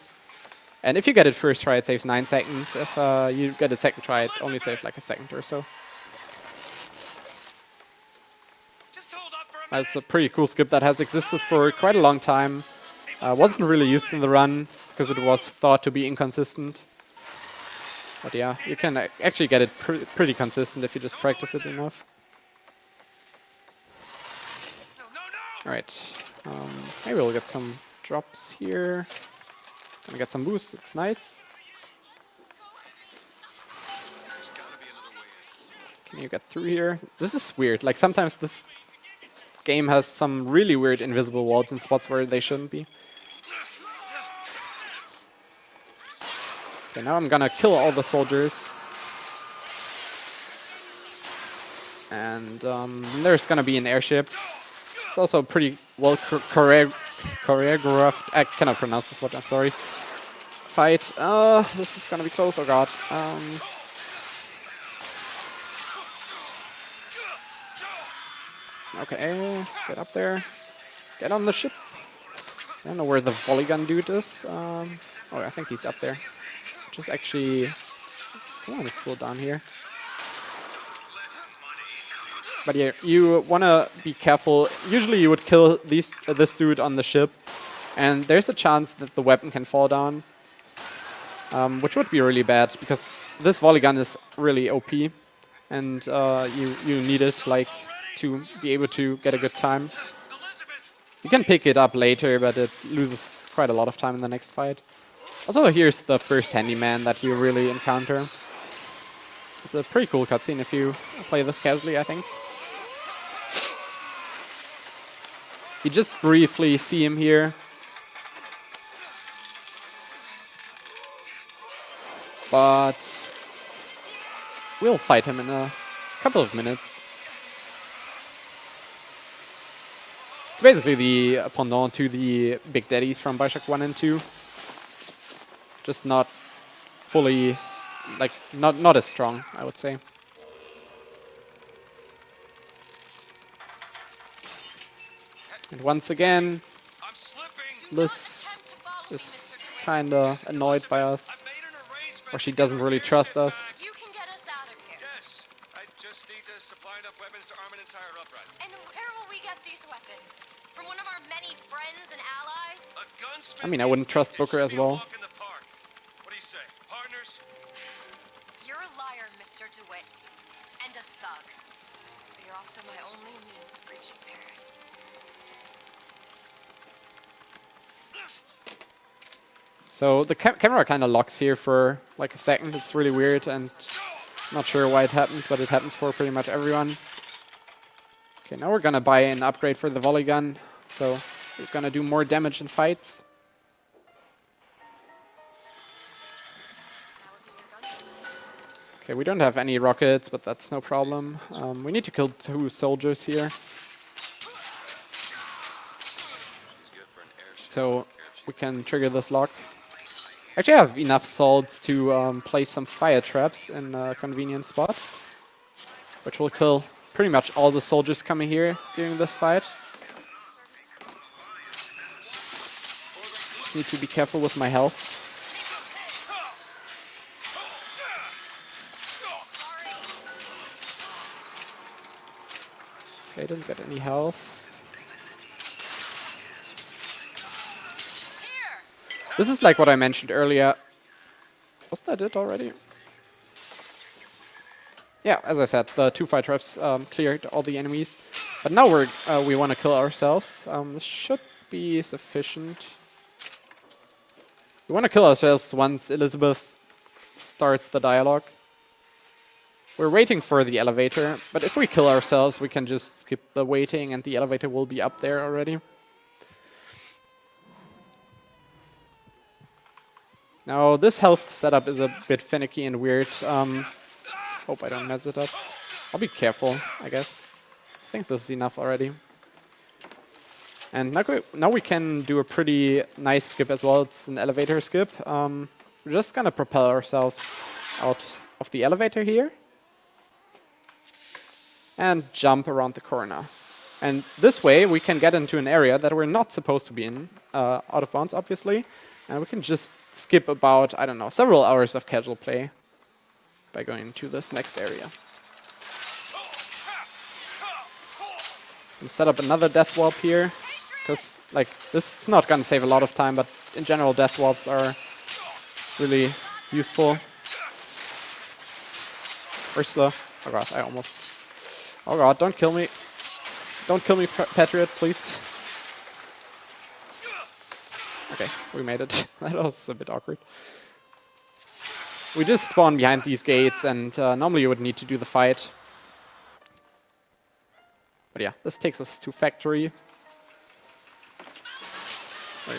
A: And if you get it first try, it saves 9 seconds. If you get a second try, it only saves like a second or so. That's a pretty cool skip that has existed for quite a long time. Wasn't really used in the run because it was thought to be inconsistent. But yeah, you can actually get it pretty consistent if you just practice it enough. Alright, maybe we'll get some drops here. Gonna get some boost, it's nice. Can you get through here? This is weird, like sometimes this game has some really weird invisible walls in spots where they shouldn't be. Okay, now I'm gonna kill all the soldiers. And there's gonna be an airship. It's also pretty well choreographed. I cannot pronounce this word, I'm sorry. Fight. This is gonna be close, oh god. Okay, get up there. Get on the ship. I don't know where the volley gun dude is. Oh, I think he's up there. Just actually... Someone is still down here. But yeah, you want to be careful. Usually you would kill this dude on the ship. And there's a chance that the weapon can fall down. Which would be really bad, because this volley gun is really OP. And you need it like to be able to get a good time. You can pick it up later, but it loses quite a lot of time in the next fight. Also, here's the first handyman that you really encounter. It's a pretty cool cutscene if you play this casually, I think. You just briefly see him here. But we'll fight him in a couple of minutes. It's basically the pendant to the Big Daddies from BioShock 1 and 2. Just not fully, like, not as strong, I would say. And once again, Liz is kinda annoyed by us. Or she doesn't really trust us.
C: You can get us out of here.
B: Yes, I just need to supply enough weapons to arm an entire uprising.
C: And where will we get these weapons? From one of our many friends and allies?
B: A gunsmith.
A: I mean, I wouldn't trust Booker as well.
B: Walk in the park. What do you say, partners?
C: You're a liar, Mr. DeWitt. And a thug. But you're also my only means of reaching Paris.
A: So the camera kind of locks here for like a second. It's really weird, and I'm not sure why it happens, but it happens for pretty much everyone. Okay, now we're gonna buy an upgrade for the volley gun, so we're gonna do more damage in fights.
C: That would be your gunsmith.
A: Okay, we don't have any rockets, but that's no problem. We need to kill 2 soldiers here. So we can trigger this lock. Actually, I have enough salts to place some fire traps in a convenient spot, which will kill pretty much all the soldiers coming here during this fight. Need to be careful with my health. Okay, didn't get any health. This is like what I mentioned earlier. Was that it already? Yeah, as I said, the 2 fire traps cleared all the enemies. But now we want to kill ourselves. This should be sufficient. We want to kill ourselves once Elizabeth starts the dialogue. We're waiting for the elevator, but if we kill ourselves, we can just skip the waiting and the elevator will be up there already. Now this health setup is a bit finicky and weird. Hope I don't mess it up. I'll be careful, I guess. I think this is enough already. And now we can do a pretty nice skip as well. It's an elevator skip. We're just gonna propel ourselves out of the elevator here. And jump around the corner. And this way we can get into an area that we're not supposed to be in, out of bounds obviously. And we can just skip about, I don't know, several hours of casual play by going to this next area. And set up another death warp here, because like this is not gonna save a lot of time, but in general death warps are really useful. Where's the... oh god, I almost... oh god, don't kill me. Don't kill me, Patriot, please. Okay, we made it. That was a bit awkward. We just spawn behind these gates, and normally you would need to do the fight. But yeah, this takes us to factory.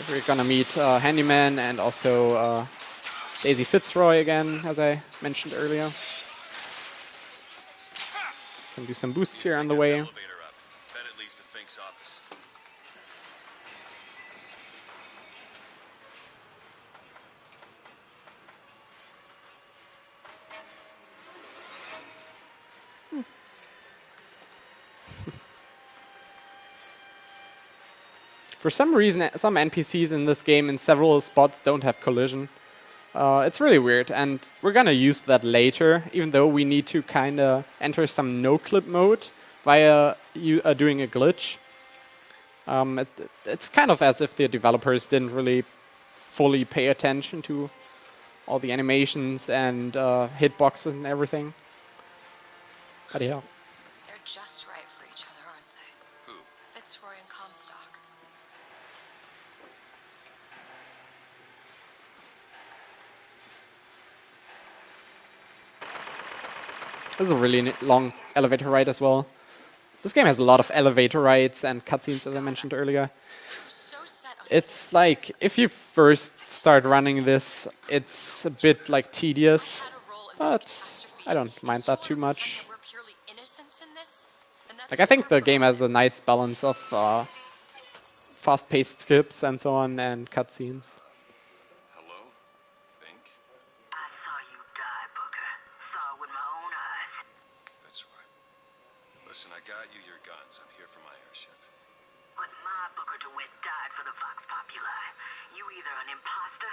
A: We're gonna meet Handyman and also Daisy Fitzroy again, as I mentioned earlier. Can do some boosts here on the way.
B: Elevator up. That at least to Fink's office.
A: For some reason, some NPCs in this game in several spots don't have collision. It's really weird, and we're gonna use that later, even though we need to kinda enter some no-clip mode via doing a glitch. It's kind of as if the developers didn't really fully pay attention to all the animations and hitboxes and everything. But yeah.
C: They're just right for each other, aren't they?
B: Who?
C: Fitzroy and Comstock.
A: This is a really long elevator ride as well. This game has a lot of elevator rides and cutscenes, as I mentioned earlier.
C: So set on
A: It's like, if you first start running this, it's a bit like tedious, but I don't mind that too much.
C: we're purely innocents in this, and that's
A: Like, I think the game has a nice balance of fast-paced skips and so on, and cutscenes.
B: Hello? Fink?
E: I saw you die, Booker. Saw it with my own eyes.
B: Fitzroy. Listen, I got you your guns. I'm here for my airship.
E: But my Booker DeWitt died for the Vox Populi. You either an imposter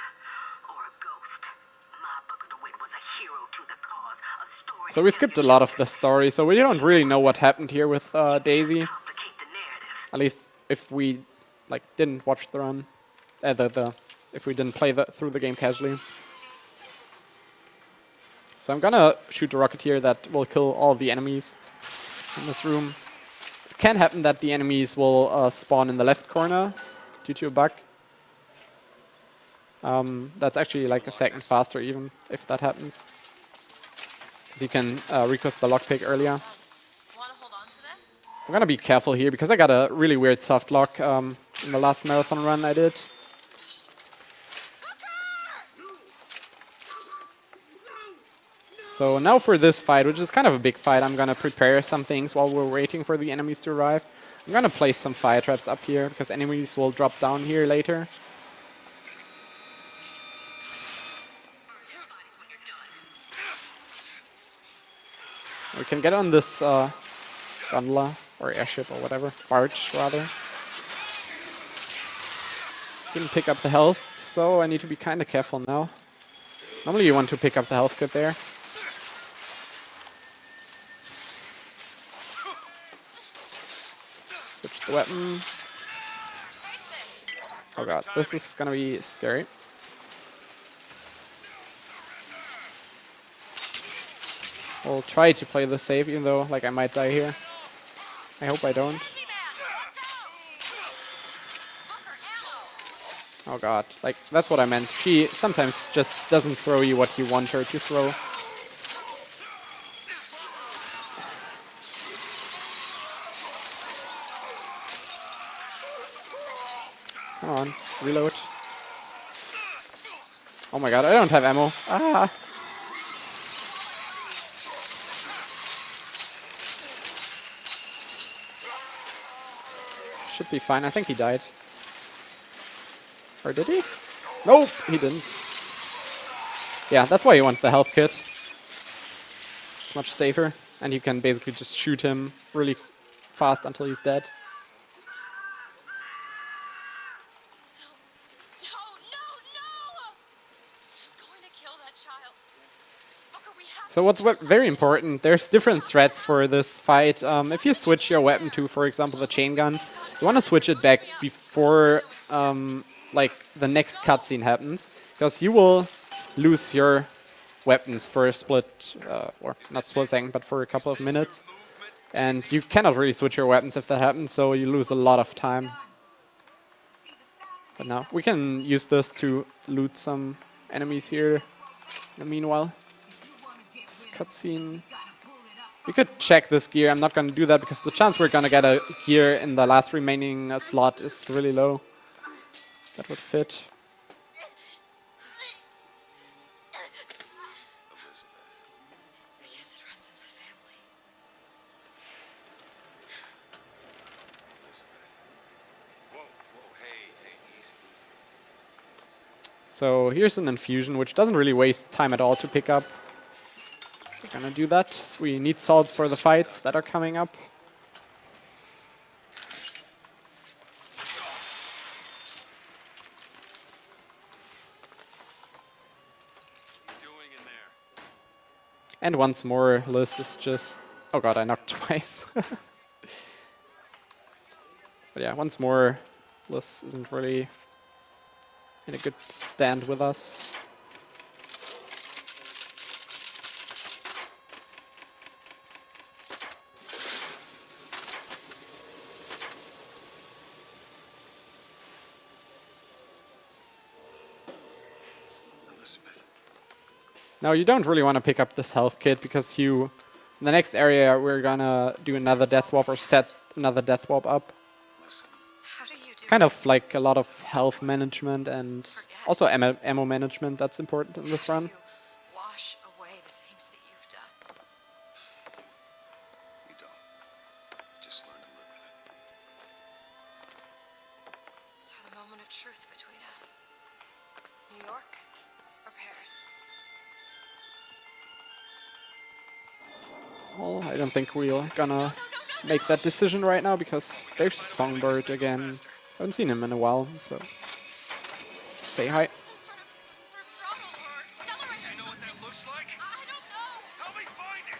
E: or a ghost. My Booker DeWitt was a hero to the cause. A story
A: So we skipped a lot of the story, so we don't really know what happened here with Daisy.
E: complicate the narrative.
A: At least if we like didn't watch the run, if we didn't play through the game casually. So I'm gonna shoot a rocketeer that will kill all the enemies in this room. It can happen that the enemies will spawn in the left corner due to a bug. That's actually like a second faster even if that happens. Because you can request the lockpick earlier.
C: wanna hold on to this?
A: I'm gonna be careful here because I got a really weird soft lock in the last marathon run I did. So now for this fight, which is kind of a big fight, I'm gonna prepare some things while we're waiting for the enemies to arrive. I'm gonna place some fire traps up here because enemies will drop down here later. We can get on this gondola or airship or whatever, barge rather. Didn't pick up the health, so I need to be kind of careful now. Normally you want to pick up the health kit there. Switch the weapon. Oh god, this is gonna be scary. We'll try to play this safe, even though like I might die here. I hope I don't. Oh god, like that's what I meant. She sometimes just doesn't throw you what you want her to throw. Come on, reload. Oh my god, I don't have ammo. Ah. Should be fine. I think he died. Or did he? Nope, he didn't. Yeah, that's why you want the health kit. It's much safer. And you can basically just shoot him really fast until he's dead.
C: No, no, no! She's going to kill that child. Booker, we have
A: So what's very important, there's different threats for this fight. If you switch your weapon to, for example, the chain gun, you want to switch it back before like the next cutscene happens, because you will lose your weapons for a split, or not split second, but for a couple of minutes. And you cannot really switch your weapons if that happens, so you lose a lot of time. But now, we can use this to loot some enemies here in the meanwhile. This cutscene. We could check this gear. I'm not going to do that because the chance we're going to get a gear in the last remaining slot is really low. That would fit.
C: I guess it runs in the family.
B: Elizabeth. Whoa, whoa, hey, easy.
A: So here's an infusion, which doesn't really waste time at all to pick up. So we're gonna do that. We need salts for the fights that are coming up.
B: What are you doing in there?
A: And once more, Liz is just... Oh god, I knocked twice. But yeah, once more, Liz isn't really in a good stand with us.
B: Elizabeth.
A: Now, you don't really want to pick up this health kit because you... In the next area, we're gonna do another death warp or set another death warp up.
B: Listen.
C: How do you do
A: It's kind of like a lot of health management and also ammo management that's important in this run.
C: you wash away the things that you've done?
B: You don't. Just learn to live with it.
C: So the moment of truth between us. New York or Paris?
A: Well, I don't think we're gonna make that decision right now because there's Songbird again. Haven't seen him in a while, so say hi.
C: Some sort of throttle or accelerator.
B: You know what that looks like?
C: I don't know.
B: Help me find it!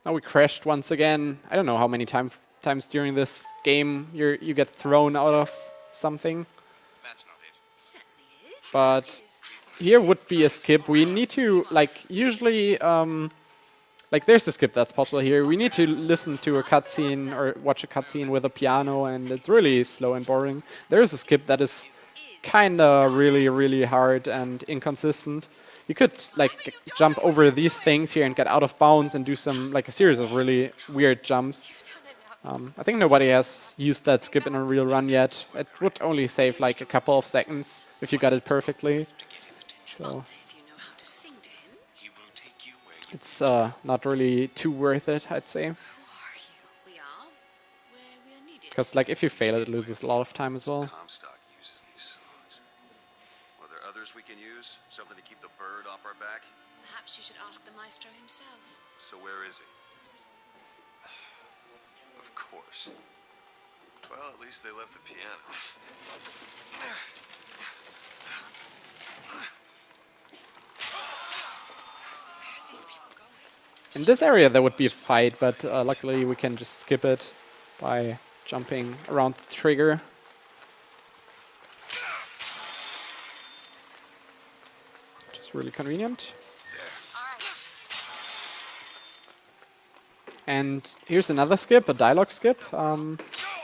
A: Now we crashed once again. I don't know how many times during this game you get thrown out of something.
B: That's not it.
A: But here would be a skip. We need to, like, usually, like, there's a skip that's possible here. We need to listen to a cutscene or watch a cutscene with a piano, and it's really slow and boring. There's a skip that is kinda really hard and inconsistent. You could, like, jump over these things here and get out of bounds and do some, like, a series of really weird jumps. I think nobody has used that skip in a real run yet. It would only save, like, a couple of seconds if you got it perfectly. So
C: If you know how to sing to him.
B: He will take you where you
A: it's not really too worth it, I'd say.
C: Who are you? We are where we're needed.
A: Because, like, if you fail, it loses a lot of time as well.
B: Comstock uses these songs. Are there others we can use? Something to keep the bird off our back?
C: Perhaps you should ask the maestro himself.
B: So where is he? Of course. Well, at least they left the piano.
C: Where are these people going?
A: In this area, there would be a fight, but luckily we can just skip it by jumping around the trigger. Which is really convenient. And here's another skip, a dialogue skip.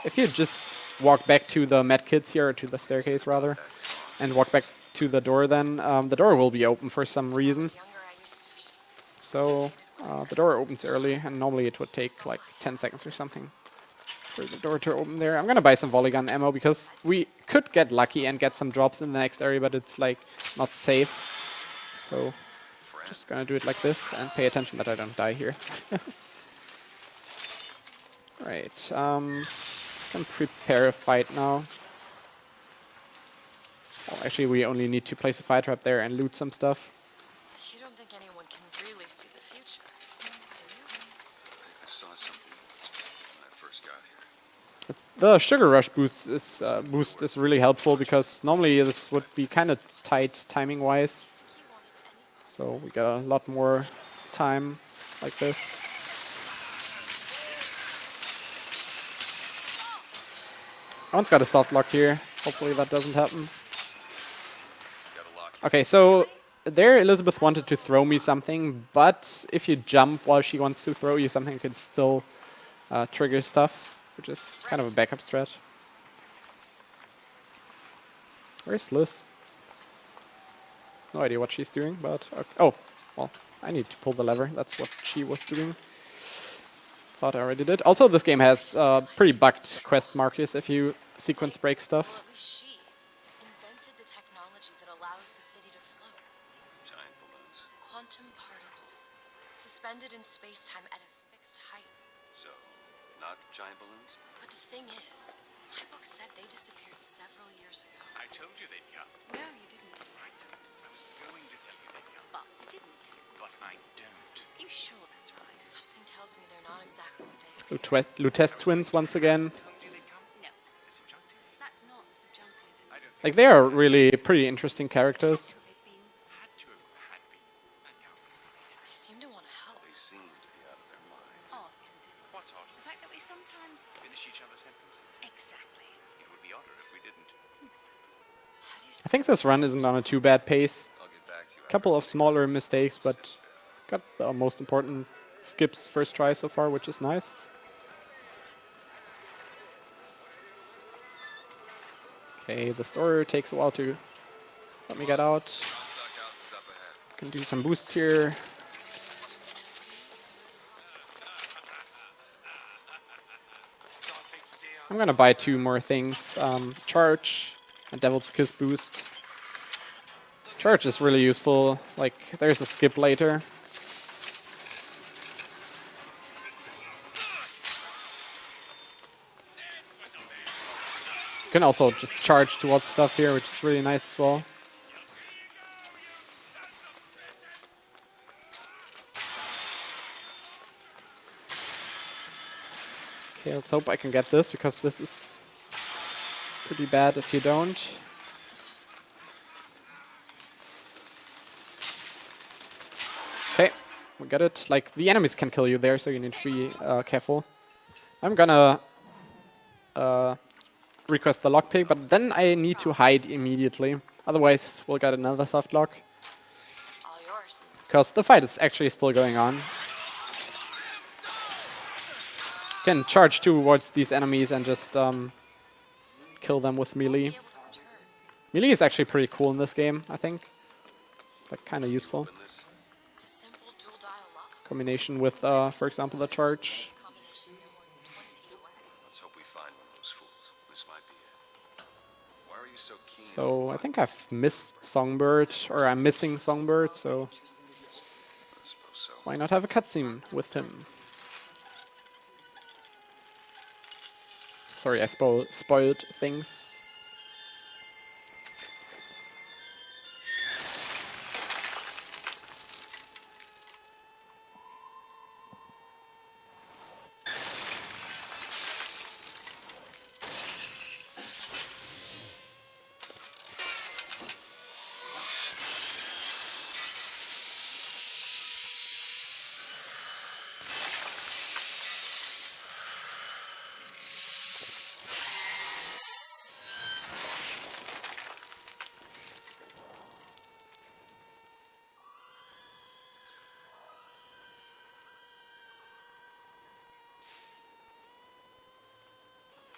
A: If you just walk back to the medkits here, or to the staircase rather, and walk back to the door, then the door will be open for some reason.
C: Younger, I used to be
A: So the door opens early, and normally it would take like 10 seconds or something for the door to open there. I'm gonna buy some volley gun ammo because we could get lucky and get some drops in the next area, but it's like not safe. So just gonna do it like this and pay attention that I don't die here. Right, can prepare a fight now. Oh, actually, we only need to place a fire trap there and loot some stuff.
C: You don't think anyone can really see the future, do you?
B: I saw something when I first got here.
A: The sugar rush boost is really helpful because normally this would be kind of tight timing wise. So we got a lot more time like this. One's got a soft lock here. Hopefully that doesn't happen. Okay, so there Elizabeth wanted to throw me something, but if you jump while she wants to throw you something, you can still trigger stuff, which is kind of a backup strat. Where's Liz? No idea what she's doing, but... Okay. Oh, well, I need to pull the lever. That's what she was doing. Thought I already did. Also, this game has pretty bugged quest markers if you sequence break stuff.
C: Well, at least she invented the technology that allows the city to float.
B: Giant balloons.
C: Quantum particles, suspended in space-time at a fixed height.
B: So, not giant balloons?
C: But the thing is, my book said they disappeared several years ago.
F: I told you they'd come.
C: No, you didn't.
F: Right. I was going to tell you they'd come.
C: But you didn't.
F: But I don't.
C: You sure that's right? Something tells me they're not exactly what they appear.
A: Lutez twins once again.
F: Told you they'd come?
C: No,
F: The subjunctive?
C: that's not the subjunctive.
F: I don't think
A: Like, they are really pretty interesting characters.
C: They've been.
F: had to have had been. That can't be right.
C: They seem to want to help.
B: They seem to be out of their minds.
C: Odd, isn't it?
F: What's odd?
C: The fact that we sometimes.
F: Finish each other's sentences?
C: Exactly.
F: It would be odder if we didn't.
C: How do you
A: I think this run isn't on a too bad pace.
B: I'll get back to you.
A: Couple of smaller mistakes, but got the most important skips first try so far, which is nice. Okay, the store takes a while to let me get out.
B: Stockhouse is up ahead.
A: Can do some boosts here. I'm gonna buy 2 more things. Charge and Devil's Kiss boost. Charge is really useful. Like, there's a skip later. You can also just charge towards stuff here, which is really nice as well. Okay, let's hope I can get this, because this is pretty bad if you don't. Okay, we got it. Like, the enemies can kill you there, so you need to be careful. I'm gonna request the lockpick, but then I need to hide immediately. Otherwise, we'll get another soft lock.
C: All yours.
A: Because the fight is actually still going on. Can charge towards these enemies and just kill them with melee.
C: Be able to return.
A: Melee is actually pretty cool in this game, I think. It's like kind of useful.
B: Open this.
C: It's a simple dual dial lock.
A: Combination with, for example, the charge.
C: Combination no more than 20 feet away.
B: Let's hope we find one of those fools. This might be it. Why are you so keen?
A: So I think I've missed Songbird, or I'm missing Songbird, so
B: I suppose so.
A: why not have a cutscene with him? Sorry, I spoiled things.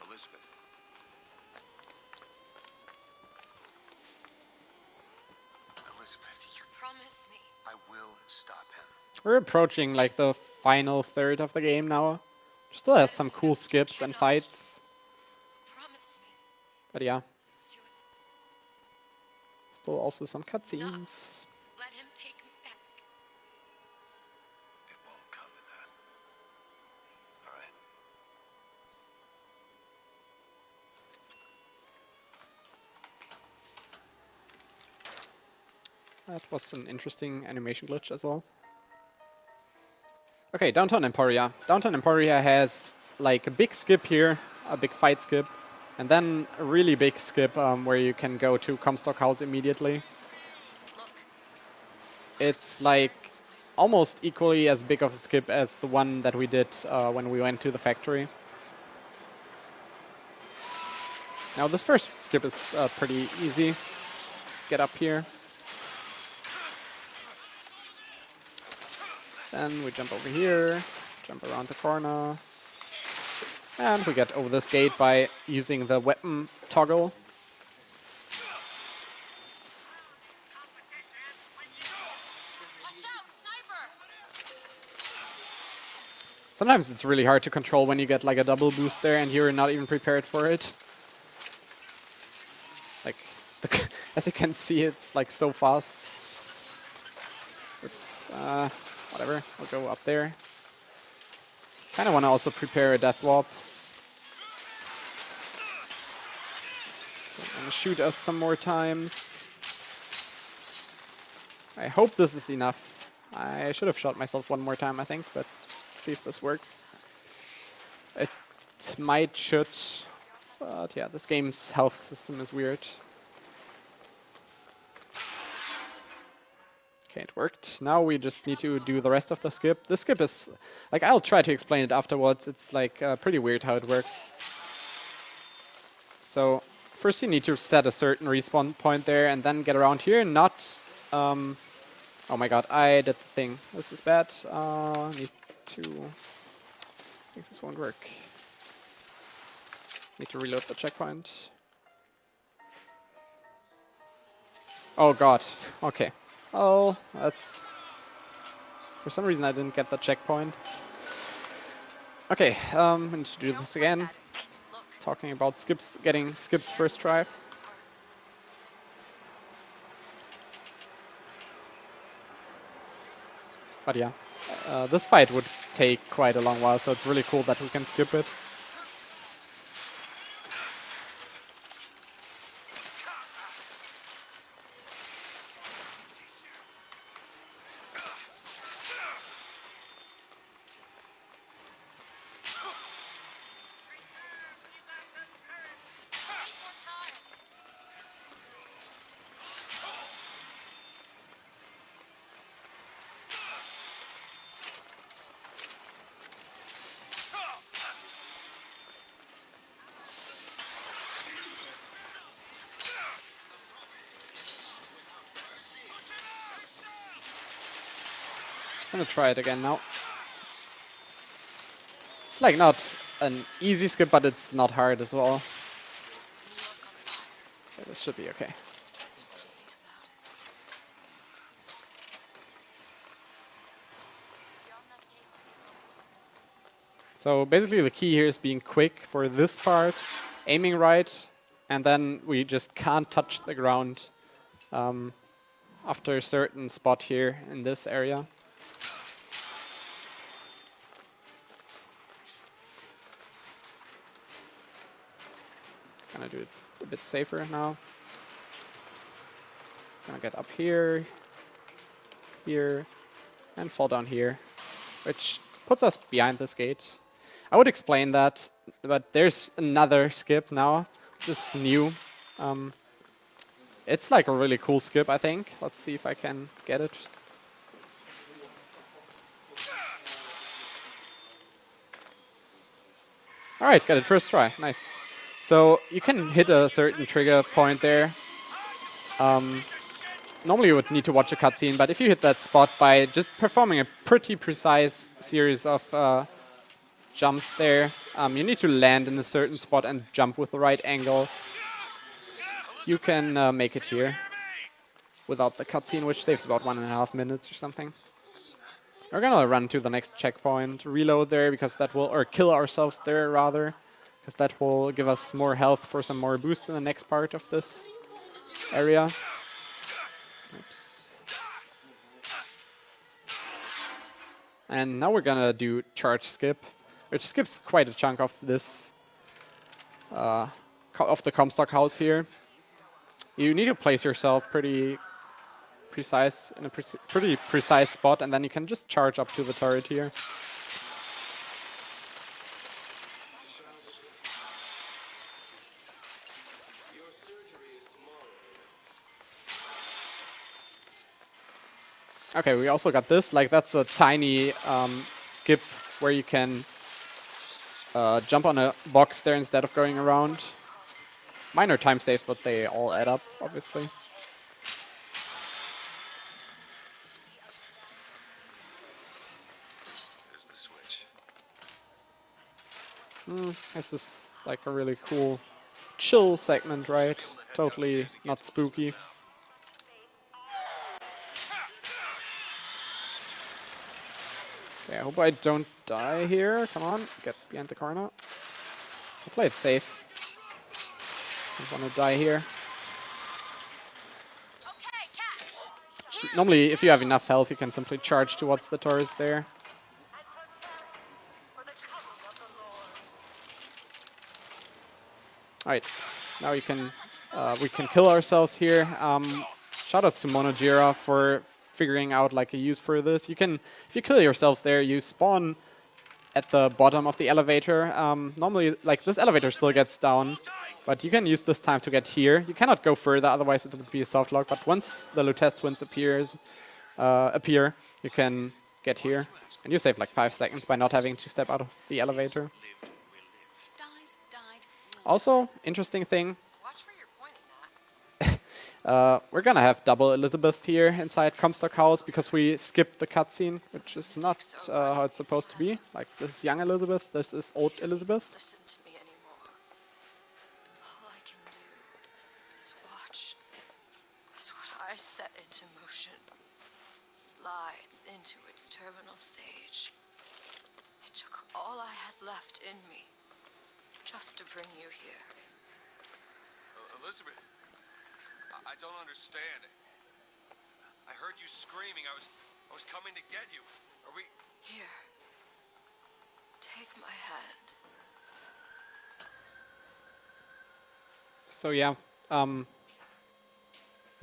B: Elizabeth. Elizabeth, you...
C: Promise me.
B: I will stop him.
A: We're approaching like the final third of the game now. Still has some cool skips and fights,
C: Promise me,
A: but yeah,
C: Stuart.
A: still also some cutscenes.
C: Let him take me back.
B: It won't come to that. All right.
A: That was an interesting animation glitch as well. Okay, Downtown Emporia. Downtown Emporia has like a big skip here, a big fight skip, and then a really big skip where you can go to Comstock House immediately.
C: Look,
A: It's like almost equally as big of a skip as the one that we did when we went to the factory. Now this first skip is pretty easy. Just get up here. Then we jump over here, jump around the corner, and we get over this gate by using the weapon toggle.
C: watch out, sniper!
A: Sometimes it's really hard to control when you get like a double boost there and you're not even prepared for it. Like, as you can see, it's like so fast. Oops, whatever, I'll go up there. Kinda wanna also prepare a death warp. So I'm gonna shoot us some more times. I hope this is enough. I should have shot myself one more time, I think, but let's see if this works. It should, but yeah, this game's health system is weird. Okay, it worked. Now we just need to do the rest of the skip. This skip is, like, I'll try to explain it afterwards. It's like pretty weird how it works. So first you need to set a certain respawn point there and then get around here, not... oh my god, I did the thing. This is bad. Need to... I think this won't work. Need to reload the checkpoint. Oh god, okay. Oh, that's... For some reason I didn't get the checkpoint. Okay, I need to do this again. Talking about skips, getting skips first try. But yeah, this fight would take quite a long while, so it's really cool that we can skip it. I'm gonna try it again now. It's like not an easy skip, but it's not hard as well. Okay, this should be okay. So basically the key here is being quick for this part, aiming right, and then we just can't touch the ground after a certain spot here in this area. Gonna do it a bit safer now. Gonna get up here, here, and fall down here, which puts us behind this gate. I would explain that, but there's another skip now. This is new. It's like a really cool skip, I think. Let's see if I can get it. Alright, got it first try. Nice. So you can hit a certain trigger point there. Normally you would need to watch a cutscene, but if you hit that spot by just performing a pretty precise series of jumps there, you need to land in a certain spot and jump with the right angle. You can make it here without the cutscene, which saves about 1.5 minutes or something. We're gonna run to the next checkpoint, reload there because that will, or kill ourselves there rather, because that will give us more health for some more boosts in the next part of this area. Oops. And now we're gonna do charge skip, which skips quite a chunk of this, of the Comstock house here. You need to place yourself pretty precise in a pretty precise spot, and then you can just charge up to the turret here. Okay, we also got this. Like, that's a tiny skip where you can jump on a box there instead of going around. Minor time saves, but they all add up, obviously.
B: There's the switch.
A: This is like a really cool chill segment, right? Totally not spooky. Okay, I hope I don't die here. Come on, get behind the corner. I play it safe. Don't want to die here.
C: Okay, catch.
A: Normally, if you have enough health, you can simply charge towards the turrets there. Alright, now we can kill ourselves here. Shoutouts to Monojira for figuring out like a use for this. You can, if you kill yourselves there, you spawn at the bottom of the elevator. Normally, like, this elevator still gets down, but you can use this time to get here. You cannot go further, otherwise it would be a soft lock. But once the Lutece twins appear, you can get here, and you save like 5 seconds by not having to step out of the elevator.
C: Dies, died.
A: Also, interesting thing,
C: Watch where you're pointing that.
A: we're gonna have double Elizabeth here inside Comstock House because we skipped the cutscene, which is not how it's supposed to be. Like, this is young Elizabeth, this is old Elizabeth.
C: Listen to me anymore. All I can do is watch as what I set into motion slides into its terminal stage. It took all I had left in me just to bring you here.
B: Elizabeth, I don't understand. I heard you screaming. I was coming to get you. Are we...
C: Here. Take my hand.
A: So yeah, the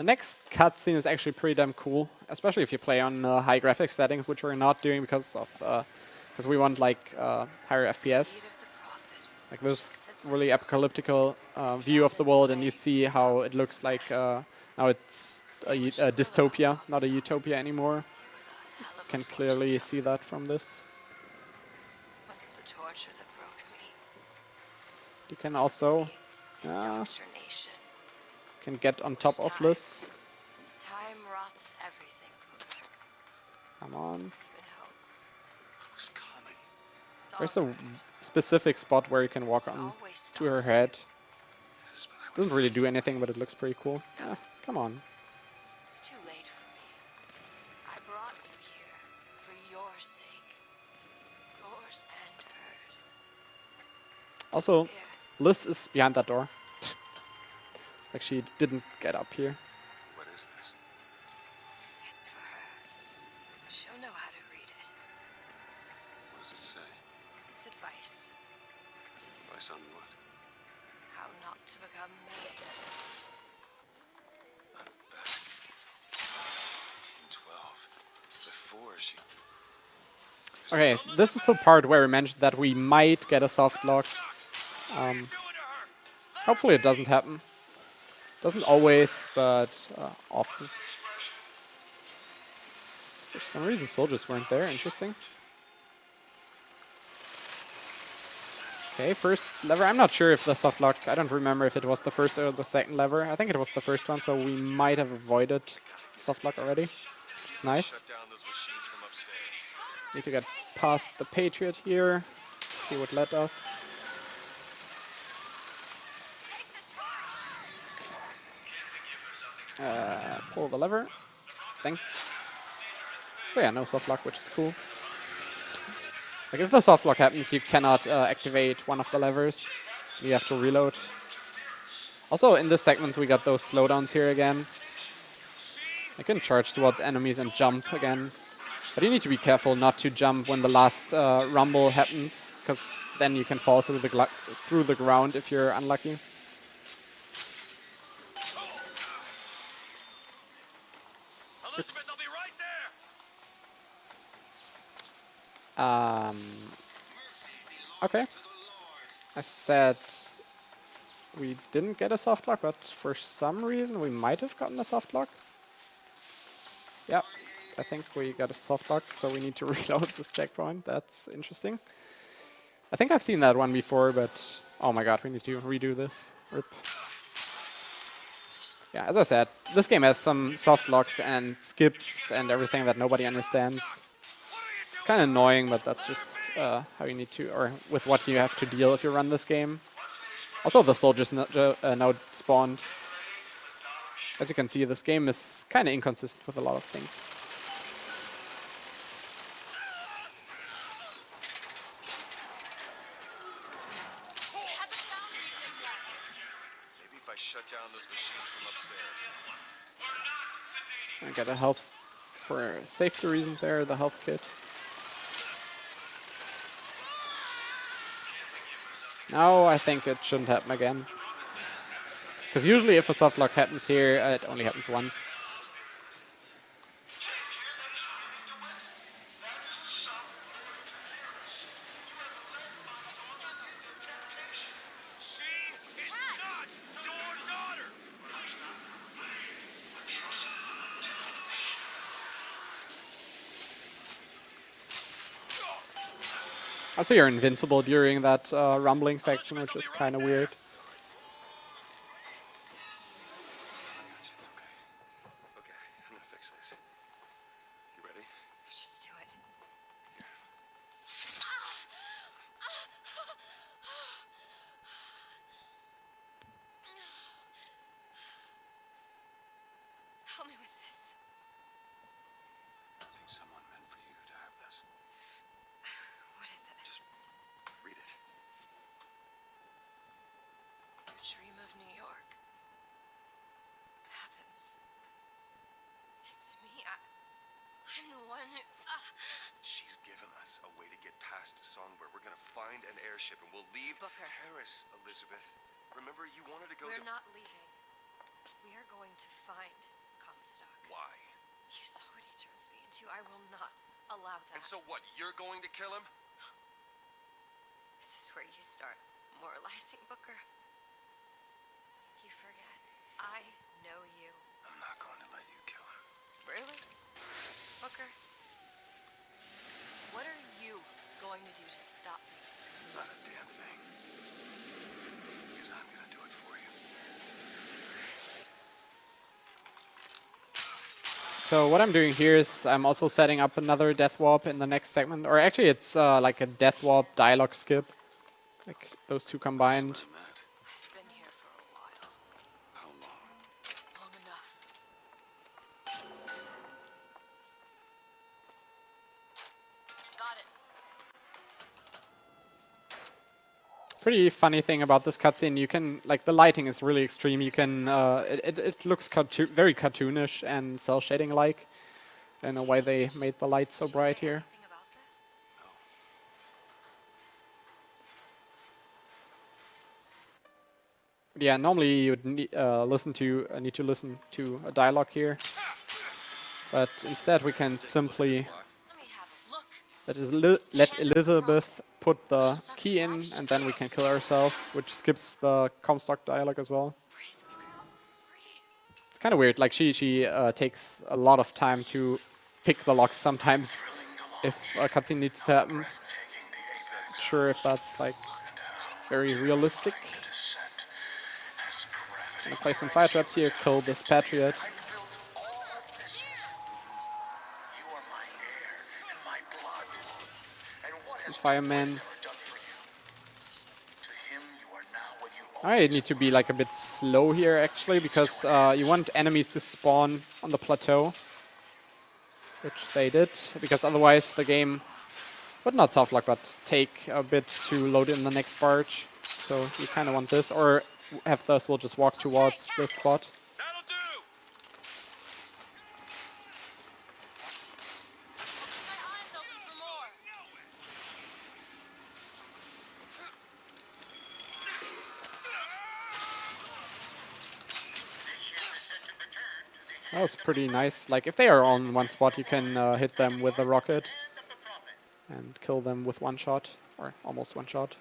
A: next cutscene is actually pretty damn cool, especially if you play on high graphics settings, which we're not doing because we want like higher FPS.
C: Seed of the prophet.
A: Like this really apocalyptical view of the world, and you see how it looks like now it's a dystopia, not a utopia anymore.
C: It was a hell of a
A: Can
C: fortune
A: clearly
C: to-
A: see that from this.
C: Wasn't the torture that broke me.
A: You can also
C: Indoctrination.
A: can get on top of this.
C: Time rots everything, Booker.
A: Come on.
C: Even hope.
B: It was coming.
A: There's a specific spot where you can walk on to her head.
B: Yes, but I
A: Doesn't really do anything, but it looks pretty cool. Yeah, come on.
C: It's too late for me. I brought you here for your sake. Yours and hers.
A: Also,
C: Here.
A: Liz is behind that door. Like, she didn't get up here.
B: What is this?
C: It's for her. She'll know how to read it.
B: What does it say?
C: It's advice.
B: Advice on what?
C: How not to become me.
B: I'm back. 1912. Before she...
A: Okay, so this is the part where we mentioned that we might get a soft lock. Hopefully it doesn't happen. Doesn't always, but often. For some reason soldiers weren't there, interesting. Okay, first lever. I'm not sure if the soft lock, I don't remember if it was the first or the second lever. I think it was the first one, so we might have avoided soft lock already. It's nice.
B: Shut down those machines from upstairs.
A: Need to get past the Patriot here. He would let us. Pull the lever. Thanks. So yeah, no soft lock, which is cool. Like if the soft lock happens, you cannot activate one of the levers. You have to reload. Also, in this segment, we got those slowdowns here again. I can charge towards enemies and jump again. But you need to be careful not to jump when the last rumble happens, because then you can fall through the ground if you're unlucky.
B: Elizabeth, I'll be right there.
A: Okay. I said we didn't get a soft lock, but for some reason we might have gotten a soft lock. Yeah, I think we got a soft lock, so we need to reload this checkpoint. That's interesting. I think I've seen that one before, but oh my god, we need to redo this. Rip. Yeah, as I said, this game has some soft locks and skips and everything that nobody understands. It's kind of annoying, but that's just how you need to, or with what you have to deal if you run this game. Also, the soldiers now spawned. As you can see, this game is kind of inconsistent with a lot of things.
B: Maybe if I shut down those machines from upstairs.
A: I got a health for safety reasons there, the health kit. Now I think it shouldn't happen again. Because usually if a soft lock happens here, it only happens once.
B: She is not your daughter.
A: Also, you're invincible during that rumbling section, which is kind of weird.
B: It's okay. Okay, I'm gonna fix this. You ready?
C: Just do it. Help me with this.
B: I think someone meant for you to have this.
C: What is it?
B: Just read it.
C: Your dream of New York happens. It's me. I'm the one who...
B: She's given us a way to get past Songbird. We're gonna find an airship and we'll leave
C: Booker.
B: Paris, Elizabeth. Remember, you wanted to go
C: We're
B: to...
C: not leaving. We are going to find Comstock.
B: Why?
C: You saw what he turns me into. I will not allow that.
B: And so what? You're going to kill him?
C: This is where you start moralizing, Booker. You forget. I know you.
B: I'm not going to let you kill him.
C: Really? Booker? What are you going to do to stop me?
B: Not a damn thing. Because I'm gonna do it for you.
A: So what I'm doing here is I'm also setting up another death warp in the next segment. Or actually it's like a death warp dialogue skip. Like those two combined.
B: Matt,
C: I've been here for a while.
B: how long?
C: Long enough. Got it.
A: Pretty funny thing about this cutscene, you can, like, the lighting is really extreme. You can, it looks very cartoonish and cel shading like. I don't know why they made the light so bright here.
C: Anything about this?
A: Yeah, normally you'd need to listen to a dialogue here, but instead we can simply
C: Let me have a look.
A: let Elizabeth put the key in, and then we can kill ourselves, which skips the Comstock dialogue as well.
C: Breathe, Booker. Breathe.
A: It's kind of weird. Like she takes a lot of time to pick the locks sometimes if a cutscene needs to happen. Not sure if that's like very realistic. Gonna play some fire traps here, kill this Patriot. Some firemen. I need to be like a bit slow here actually, because you want enemies to spawn on the plateau. which they did, because otherwise the game would not softlock, but take a bit to load in the next barge. So you kind of want this, or have the soldiers walk towards this spot.
B: That'll do!
C: My eyes open for more.
A: That was pretty nice. Like, if they are on one spot, you can hit them with a rocket and kill them with one shot, or almost one shot.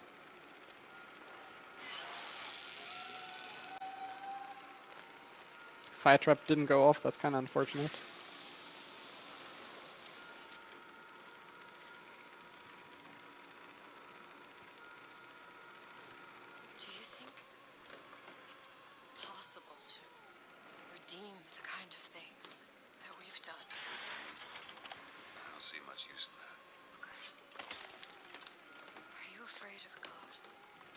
A: Fire trap didn't go off, that's kind of unfortunate.
C: Do you think it's possible to redeem the kind of things that we've done?
B: I don't see much use in that.
C: Are you afraid of God?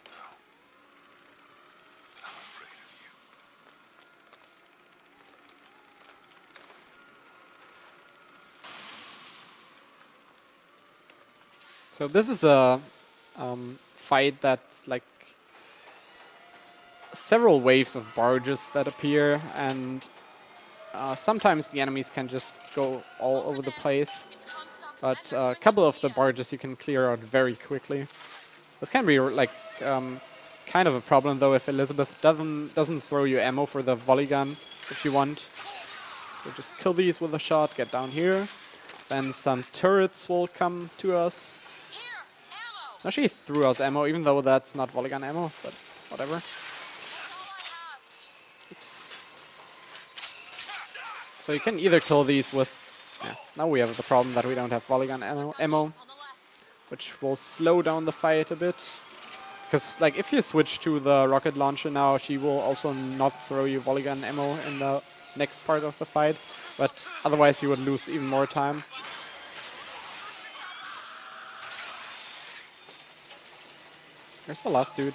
B: No. But I'm afraid of you.
A: So this is a fight that's like several waves of barges that appear, and sometimes the enemies can just go all over the place, but a couple of the barges you can clear out very quickly. This can be like kind of a problem though if Elizabeth doesn't throw you ammo for the volley gun if you want. So just kill these with a shot, get down here. Then some turrets will come to us.
C: Here, ammo.
A: No, she threw us ammo, even though that's not volley gun ammo, but whatever.
C: That's all I have.
A: Oops. So you can either kill these with... Yeah, now we have the problem that we don't have volley gun ammo,
C: On the left.
A: which will slow down the fight a bit. Because, like, if you switch to the rocket launcher now, she will also not throw you volley gun ammo in the next part of the fight. But otherwise you would lose even more time. There's the last dude.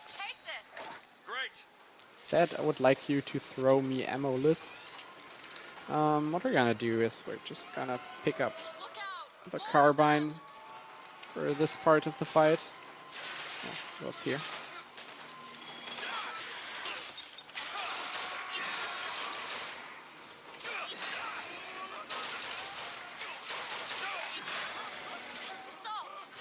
C: Take this.
B: Great!
A: Instead, I would like you to throw me ammo-less. What we're gonna do is we're just gonna pick up
C: Look out.
A: the carbine for this part of the fight. Oh, it was here.
C: Some salts.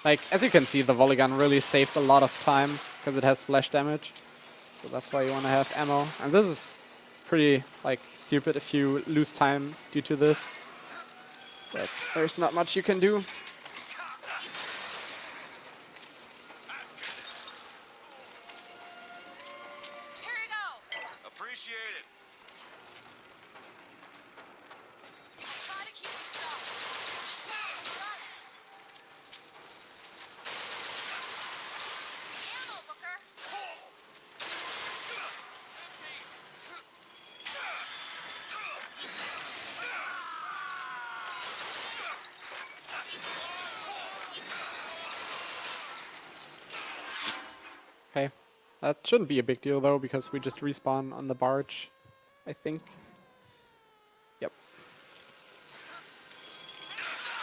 A: Like, as you can see, the volley gun really saves a lot of time because it has splash damage. So that's why you want to have ammo. And this is pretty, like, stupid if you lose time due to this. But there's not much you can do.
C: Here you go.
B: Appreciate it.
C: Try to keep it stopped. Got it. Ammo, Booker.
A: Okay. That shouldn't be a big deal, though, because we just respawn on the barge, I think. Yep.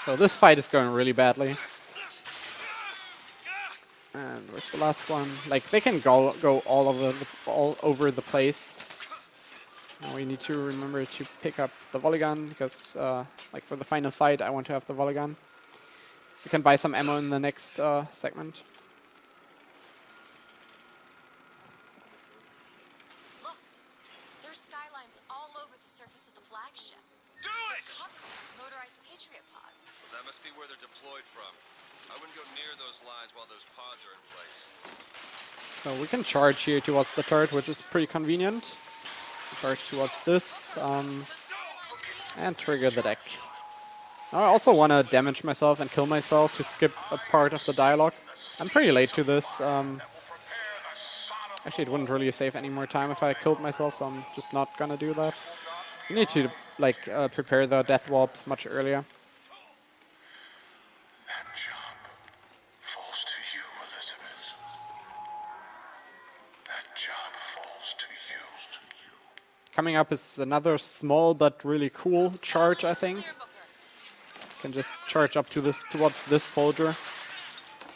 A: So this fight is going really badly. And where's the last one? Like, they can go all over the place. Now we need to remember to pick up the volley gun, because, like, for the final fight, I want to have the volley gun. We can buy some ammo in the next segment.
C: Look, there's skylines all over the surface of the flagship.
B: Do it!
C: Covered with motorized Patriot pods.
B: That must be where they're deployed from. I wouldn't go near those lines while those pods are in place.
A: So we can charge here towards the turret, which is pretty convenient. Charge towards this, and trigger the deck. Now I also want to damage myself and kill myself to skip a part of the dialogue. I'm pretty late to this. Actually, it wouldn't really save any more time if I killed myself, so I'm just not gonna do that. You need to, like, prepare the death warp much earlier.
G: That job falls to you, Elizabeth. That job falls to you.
A: Coming up is another small but really cool charge, I think. Can just charge up to this towards this soldier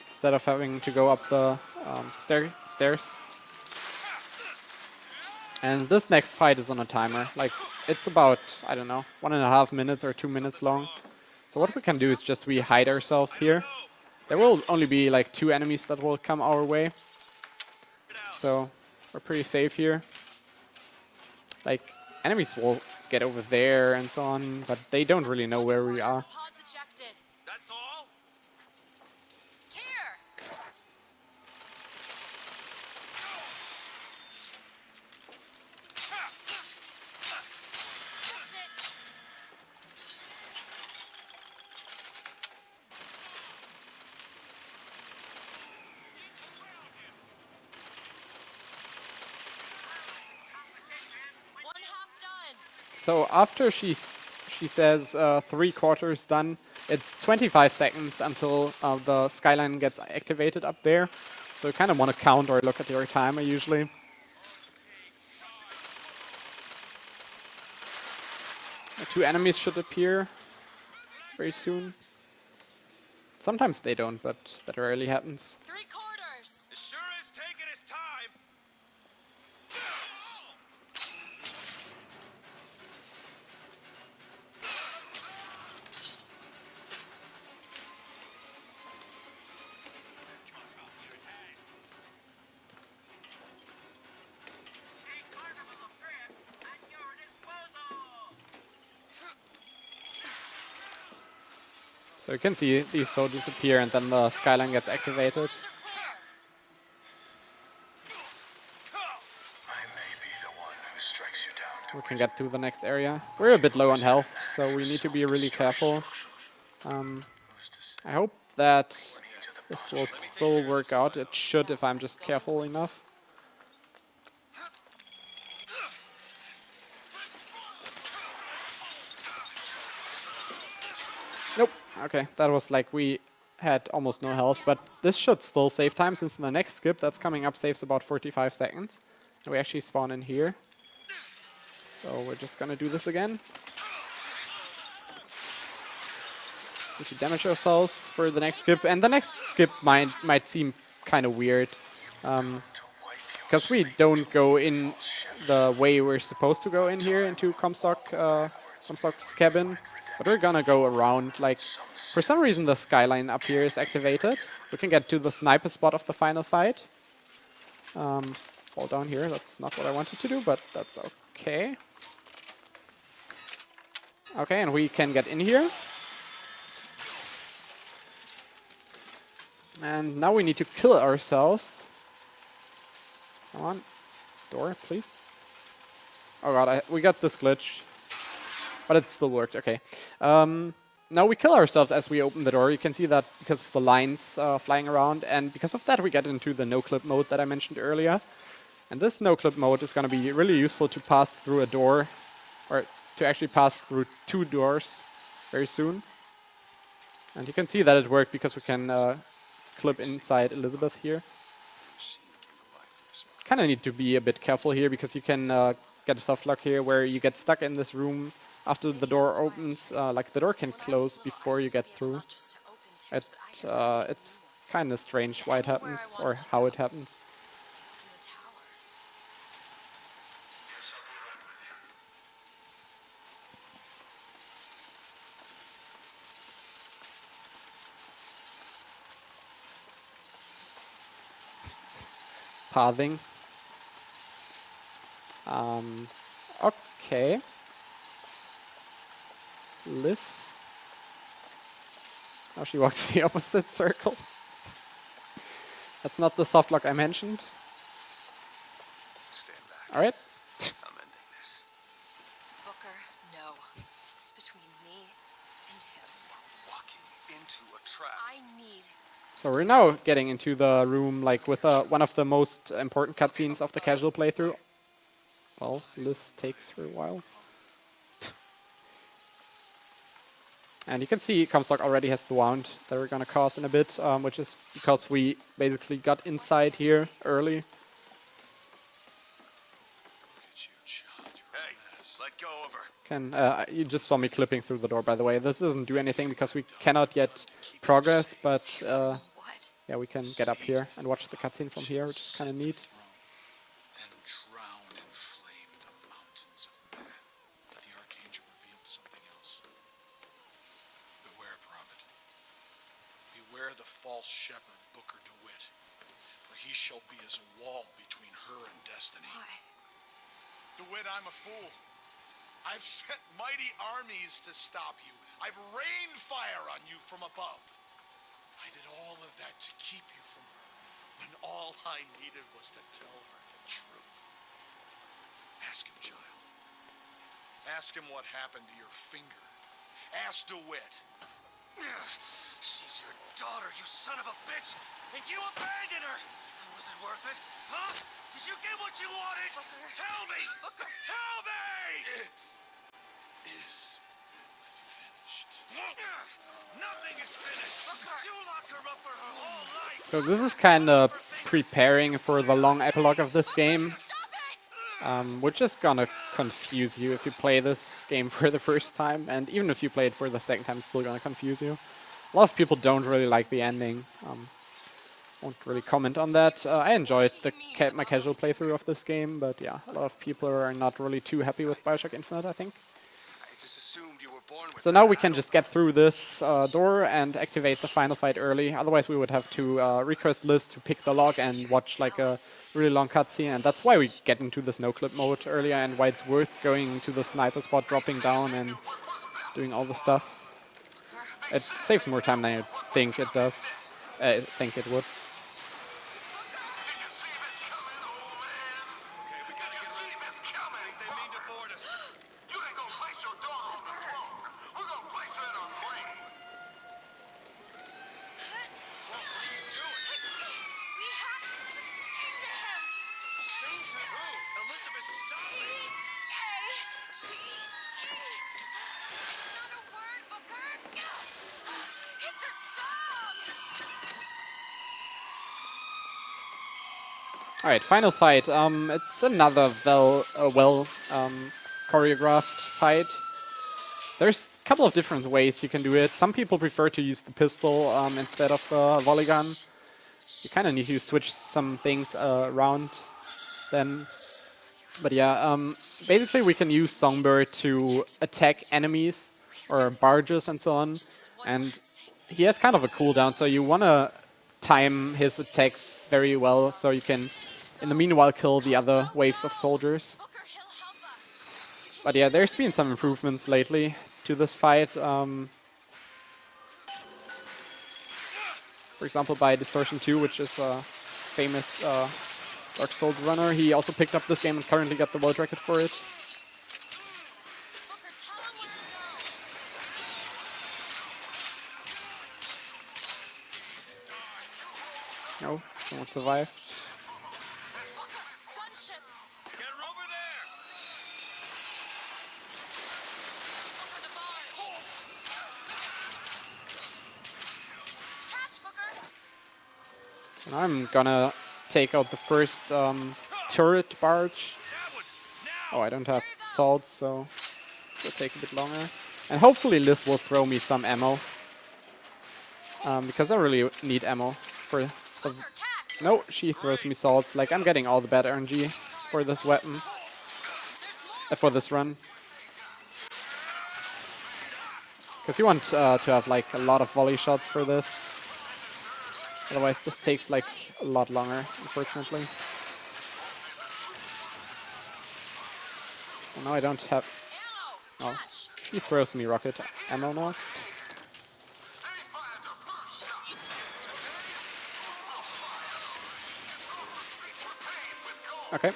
A: instead of having to go up the stairs. And this next fight is on a timer. Like, it's about, I don't know, 1.5 minutes or 2 minutes long. So what we can do is just we hide ourselves here. There will only be like 2 enemies that will come our way. So we're pretty safe here. Like, enemies will get over there and so on, but they don't really know where we are.
C: Pods ejected.
B: That's all?
C: Here. That's it. One half done.
A: So after she says 3/4 done, it's 25 seconds until the skyline gets activated up there. So you kind of want to count or look at your timer usually. The 2 enemies should appear very soon. Sometimes they don't, but that rarely happens.
C: 3/4.
B: It sure is taking its time.
A: So you can see these soldiers appear and then the skyline gets activated.
C: Pods are clear.
G: I may be the one who strikes you down.
A: We can get to the next area. We're a bit low on health, so we need to be really careful. I hope that this will still work out. It should if I'm just careful enough. Nope. Okay, that was like we had almost no health, but this should still save time since the next skip that's coming up saves about 45 seconds. And we actually spawn in here. So we're just gonna do this again. Need to damage ourselves for the next skip, and the next skip might seem kind of weird, because we don't go in the way we're supposed to go in here into Comstock's cabin, but we're gonna go around. Like, for some reason the skyline up here is activated. We can get to the sniper spot of the final fight. Fall down here. That's not what I wanted to do, but that's okay. Okay, and we can get in here. And now we need to kill ourselves. Come on. Door, please. Oh god, we got this glitch. But it still worked, okay. Now we kill ourselves as we open the door. You can see that because of the lines flying around. And because of that we get into the no-clip mode that I mentioned earlier. And this no-clip mode is going to be really useful to pass through a door. Or to actually pass through 2 doors very soon. And you can see that it worked because we can clip inside Elizabeth here. Kind of need to be a bit careful here because you can get a soft lock here where you get stuck in this room after the door opens. Like, the door can close before you get through. It's kind of strange why it happens or how it happens. Pathing. Okay. Liz. Now she walks the opposite circle. That's not the soft lock I mentioned.
B: Stand back.
A: Alright.
B: I'm ending this.
C: Booker, no. This is between me and him.
B: Walking into a trap.
C: I need to
A: So we're now getting into the room like with one of the most important cutscenes of the casual playthrough. Well, this takes her a while. And you can see Comstock already has the wound that we're gonna cause in a bit, which is because we basically got inside here early.
B: Hey, let go of her.
A: You just saw me clipping through the door, by the way. This doesn't do anything because we cannot yet progress, but
C: What?
A: yeah, we can get up here and watch the cutscene from here, which is kind of neat.
G: And drown in flame the mountains of man. But the Archangel revealed something else. Beware, Prophet. Beware the false shepherd, Booker DeWitt. For he shall be as a wall between her and destiny.
C: Why?
G: DeWitt, I'm a fool. I've sent mighty armies to stop you. I've rained fire on you from above. I did all of that to keep you from her, when all I needed was to tell her the truth. Ask him, child. Ask him what happened to your finger. Ask DeWitt. She's your daughter, you son of a bitch, and you abandoned her. Was it worth it? Huh? Did you get what you wanted?
C: Booker.
G: Tell me!
C: Booker.
G: Tell me! It is finished. Nothing is finished.
C: Booker.
G: You lock her up for her whole life.
A: So this is kind of preparing for the long epilogue of this game,
C: Stop it!
A: which is gonna confuse you if you play this game for the first time, and even if you play it for the second time, it's still gonna confuse you. A lot of people don't really like the ending. Won't really comment on that. I enjoyed my casual playthrough of this game, but yeah, a lot of people are not really too happy with BioShock Infinite, I think.
B: I just assumed you were born with
A: So now we can just get through this door and activate the final fight early. Otherwise, we would have to request Liz to pick the log and watch like a really long cutscene. And that's why we get into this no-clip mode earlier, and why it's worth going to the sniper spot, dropping down, and doing all the stuff. It saves more time than I think it does. I think it would.
B: Okay, we gotta get ready. I think they mean to board us.
G: You ain't gonna place your daughter on the throne. We're gonna place her in a flame.
B: What are you doing?
C: We have to sing to him!
B: Sing to who? Elizabeth, stop it!
C: E-A-G-E. It's not a word, Booker! It's a song!
A: All right, final fight. It's another well choreographed fight. There's a couple of different ways you can do it. Some people prefer to use the pistol instead of the volley gun. You kind of need to switch some things around then. But yeah, basically we can use Songbird to attack enemies or barges and so on. And he has kind of a cooldown, so you want to time his attacks very well so you can, in the meanwhile, kill the other waves of soldiers.
C: Booker, he'll help us.
A: But yeah, there's been some improvements lately to this fight. For example, by Distortion 2, which is a famous Dark Souls runner. He also picked up this game and currently got the world record for it.
C: Booker, tell him where to go.
A: No, someone survived.
C: Gunships!
B: Get her over there!
C: Over the barge! Catch, Booker!
A: And I'm gonna take out the first turret barge.
B: That one! Now!
A: Oh, I don't have salt, so this will take a bit longer. And hopefully Liz will throw me some ammo. Because I really need ammo for the...
C: Booker, catch!
A: No, she throws me salts. Like, I'm getting all the bad RNG for this weapon. For this run. Because you want to have like a lot of volley shots for this. Otherwise this takes like a lot longer, unfortunately. Oh, now I don't have...
C: Ammo!
A: Oh,
C: Catch!
A: she throws me rocket ammo now. Okay.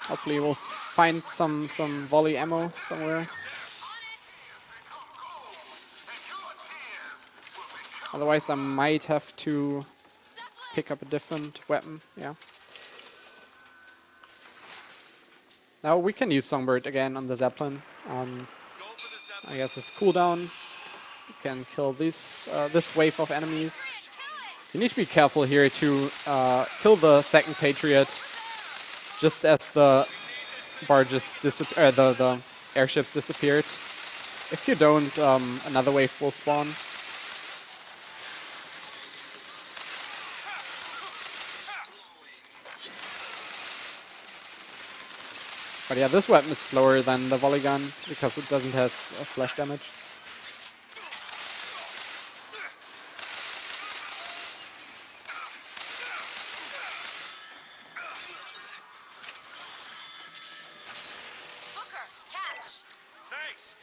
A: Hopefully we'll find some volley ammo somewhere. Otherwise, I might have to pick up a different weapon. Yeah. Now we can use Songbird again on the Zeppelin. I guess his cooldown. You can kill this wave of enemies. You need to be careful here to kill the second Patriot just as the barges the airships disappeared. If you don't, another wave will spawn. But yeah, this weapon is slower than the volley gun because it doesn't have splash damage.
C: Booker, catch!
B: Thanks.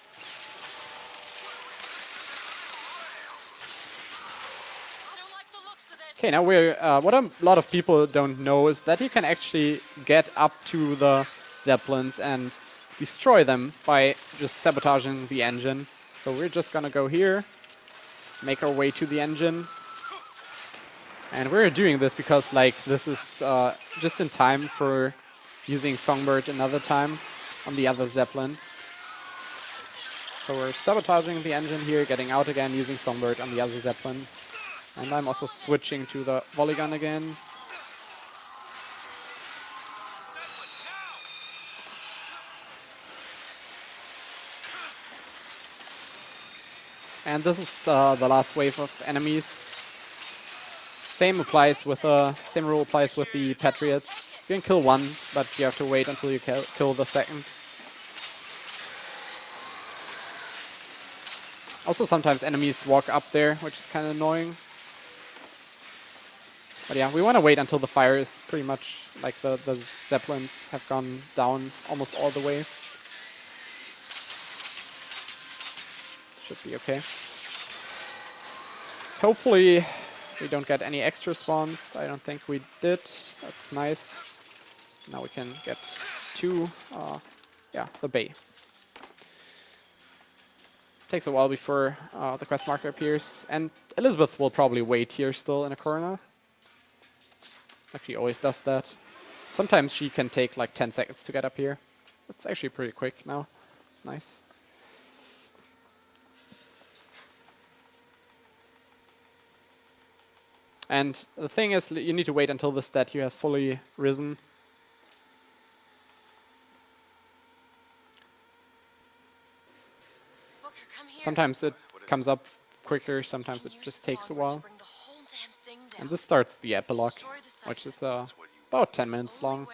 C: I don't like the looks of this.
A: Okay, now we're what a lot of people don't know is that you can actually get up to the Zeppelins and destroy them by just sabotaging the engine. So we're just gonna go here, make our way to the engine. And we're doing this because like this is just in time for using Songbird another time on the other Zeppelin. So we're sabotaging the engine here, getting out again, using Songbird on the other Zeppelin. And I'm also switching to the volley gun again. And this is the last wave of enemies. Same rule applies with the Patriots. You can kill one, but you have to wait until you kill the second. Also, sometimes enemies walk up there, which is kind of annoying. But yeah, we want to wait until the fire is pretty much like the Zeppelins have gone down almost all the way. Should be okay. Hopefully we don't get any extra spawns. I don't think we did. That's nice. Now we can get to the bay. Takes a while before the quest marker appears. And Elizabeth will probably wait here still in a corner. Actually always does that. Sometimes she can take like 10 seconds to get up here. It's actually pretty quick now. It's nice. And the thing is, you need to wait until the statue has fully risen.
C: Booker, come here.
A: Sometimes it comes up quicker, sometimes it just takes a while. And this starts the epilogue, which is about 10 minutes long.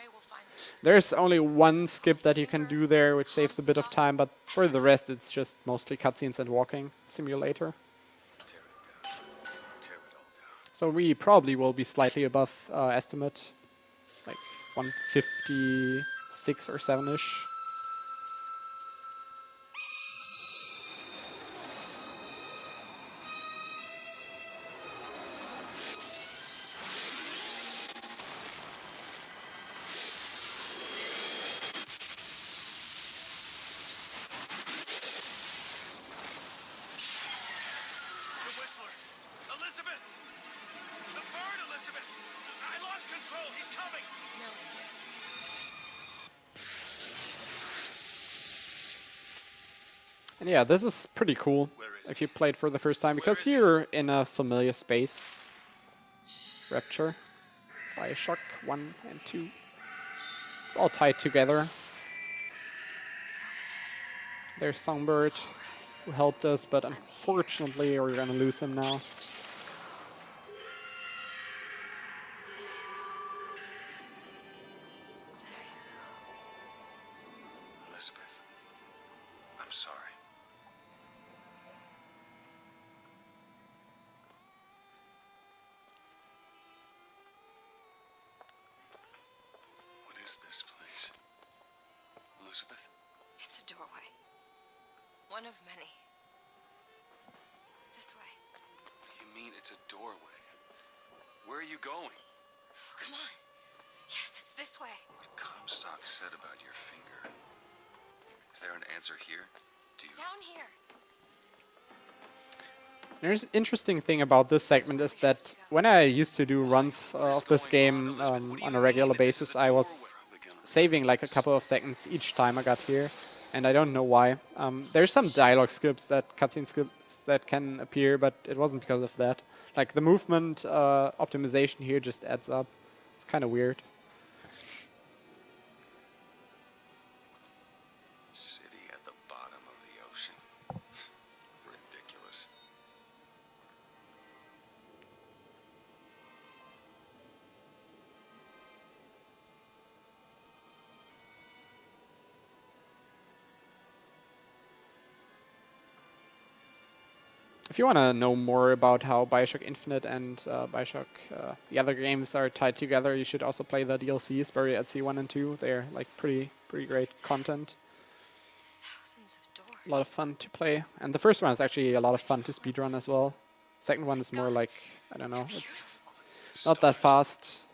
A: There's only one skip that you can do there, which saves a bit of time, but for the rest it's just mostly cutscenes and walking simulator. So we probably will be slightly above estimate, like 156 or 7-ish.
B: The Whistler! Elizabeth! The bird, Elizabeth! I lost control! He's coming!
C: No, he isn't.
A: And yeah, this is pretty cool if you played for the first time, because you're in a familiar space. Rapture, BioShock 1 and 2. It's all tied together. There's Songbird, who helped us, but unfortunately we're gonna lose him now.
B: Elizabeth, I'm sorry. What is this place? Elizabeth?
C: It's a doorway. One of many. This way.
B: What do you mean it's a doorway? Where are you going?
C: Oh, come on. Yes, it's this way.
B: What Comstock said about your finger. Is there an answer here? Do you...
C: Down here.
A: There's an interesting thing about this segment is that when I used to do runs of this game on a regular basis, I was saving like a couple of seconds each time I got here, and I don't know why. There's some dialogue skips, cutscene skips that can appear, but it wasn't because of that. Like the movement optimization here just adds up. It's kind of weird.
B: City at the bottom of the ocean. Ridiculous.
A: If you want to know more about how BioShock Infinite and BioShock the other games are tied together, you should also play the DLCs, Buried at Sea 1 and 2. They're like pretty great content.
C: Thousands of doors.
A: A lot of fun to play. And the first one is actually a lot of fun to speedrun as well. Second one is more like, I don't know, it's not that fast,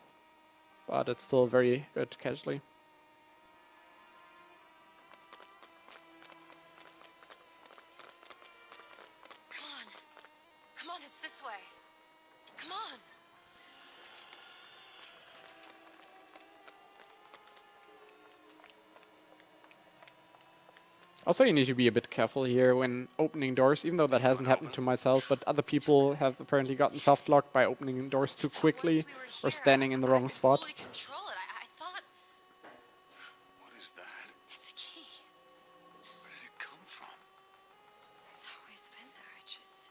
A: but it's still very good casually.
C: Come on, it's this way. Come on.
A: Also, you need to be a bit careful here when opening doors, even though that hasn't happened to myself, but other people have apparently gotten soft locked by opening doors too quickly or standing in the wrong spot.
C: Fully control it. I thought
B: What is that?
C: it's a key.
B: Where did it come from?
C: It's always been there. I just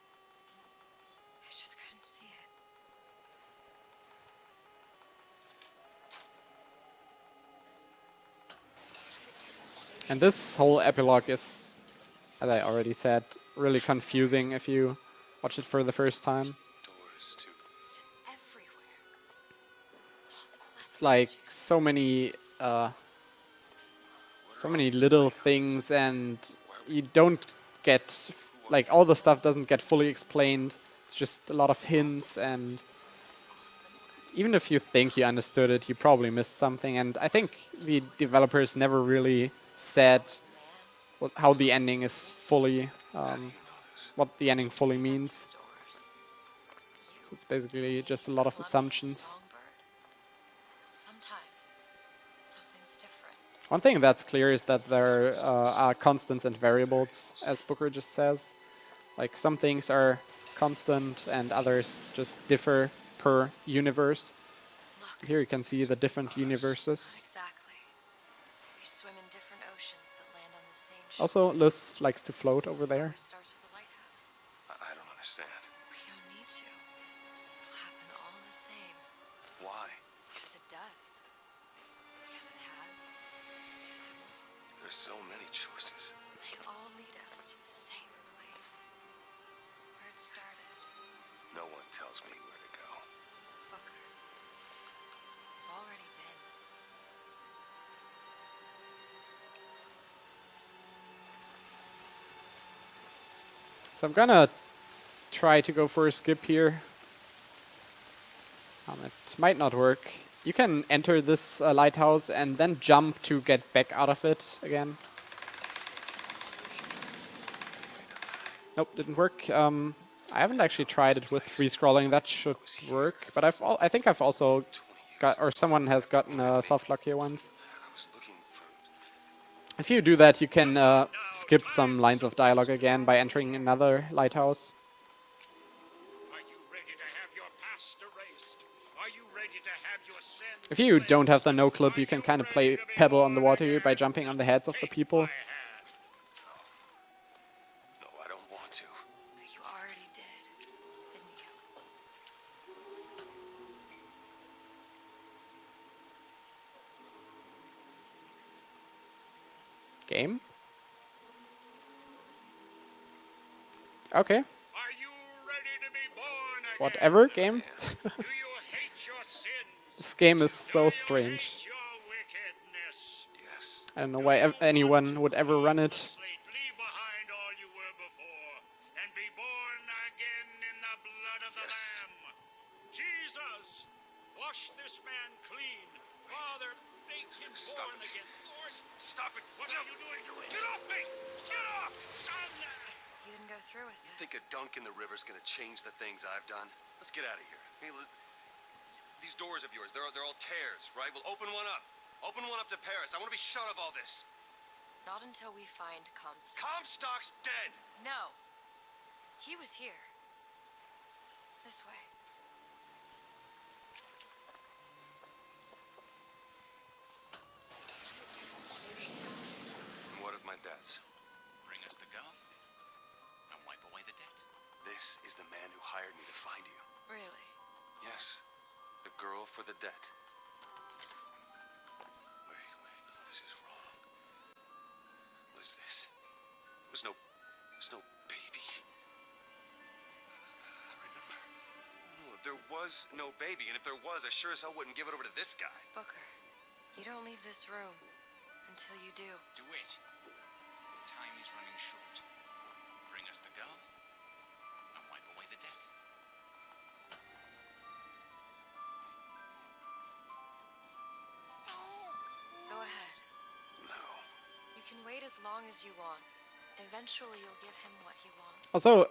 C: couldn't see it.
A: And this whole epilogue is, as I already said, really confusing if you watch it for the first time.
B: Doors to
C: It's everywhere. All that's left
A: It's
C: is
A: like
C: just
A: so many little things, and you don't get, like, all the stuff doesn't get fully explained. It's just a lot of hints, and
C: all similar.
A: even if you think you understood it, you probably missed something. And I think the developers never really said how the ending is fully, what the ending fully means.
C: Doors.
A: So it's basically just a lot of assumptions.
C: Songbird. Sometimes something's different.
A: One thing that's clear is that there are constants and variables, as Booker just says. Like, some things are constant and others just differ per universe.
C: Look,
A: Here you can see the different universes.
C: exactly. We swim in different oceans but land on the same shore.
A: Also, Liz likes to float over there.
C: It starts with a lighthouse.
B: I don't understand.
C: We don't need to. It'll happen all the same.
B: Why?
C: Because it does. Because it has. Because it will.
B: There's so many choices.
C: They all lead us to the same place. Where it started.
B: No one tells me where to go.
C: Booker. We've already been.
A: So I'm gonna try to go for a skip here. It might not work. You can enter this lighthouse and then jump to get back out of it again. Nope, didn't work. I haven't actually tried it with free scrolling. That should work. But I think I've also got, or someone has gotten a soft lock here once.
B: I was looking for...
A: If you do that, you can skip some lines of dialogue again by entering another lighthouse.
H: Are you ready to have your past erased? Are you ready to have your sins?
A: If you don't have the no clip, you can kind of play Pebble on the water here by jumping on the heads of the people.
B: No, I don't want to.
C: But you already did, didn't you?
A: Game? Okay,
H: Are you ready to be born again?
A: whatever, game.
H: Do you hate your sins?
A: This game is so
H: Do you
A: strange.
H: hate your wickedness?
B: Yes.
A: I don't know why anyone would ever run it.
H: Leave behind all you were before and be born again in the blood of the
B: Yes.
H: Lamb. Jesus, wash this man clean. Father, make him
B: Stop
H: born
B: it.
H: again. Lord,
B: Stop it.
H: what are you doing? Get off me! Get off! Son!
C: You didn't go through with
B: You
C: it.
B: think a dunk in the river's gonna change the things I've done? Let's get out of here. Hey, these doors of yours, they're all tears, right? Well, open one up. Open one up to Paris. I want to be shut of all this.
C: Not until we find Comstock.
B: Comstock's dead.
C: No. He was here. This way.
B: And what of my debts?
F: Bring us the girl and wipe away the debt.
B: This is the man who hired me to find you.
C: Really?
B: Yes, the girl for the debt. Wait, this is wrong. What is this? There's no baby. I remember. No, there was no baby, and if there was, I sure as hell wouldn't give it over to this guy.
C: Booker, you don't leave this room until you do.
F: DeWitt, time is running short. Bring us the girl and wipe away the debt.
C: Go ahead.
B: No.
C: You can wait as long as you want. Eventually, you'll give him what he wants.
A: Also,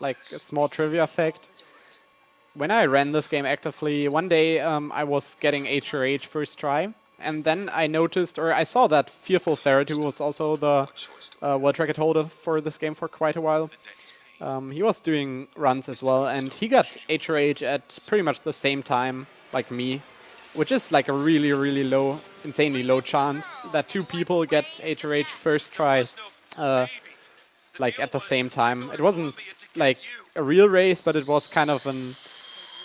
A: like a small trivia fact. When I ran this game actively, one day I was getting HRH first try, and then I noticed, or I saw that Fearful Ferret, who was also the world record holder for this game for quite a while. He was doing runs as well, and he got HRH at pretty much the same time like me, which is like a really, really low, insanely low chance that two people get HRH first try like at the same time. It wasn't like a real race, but it was kind of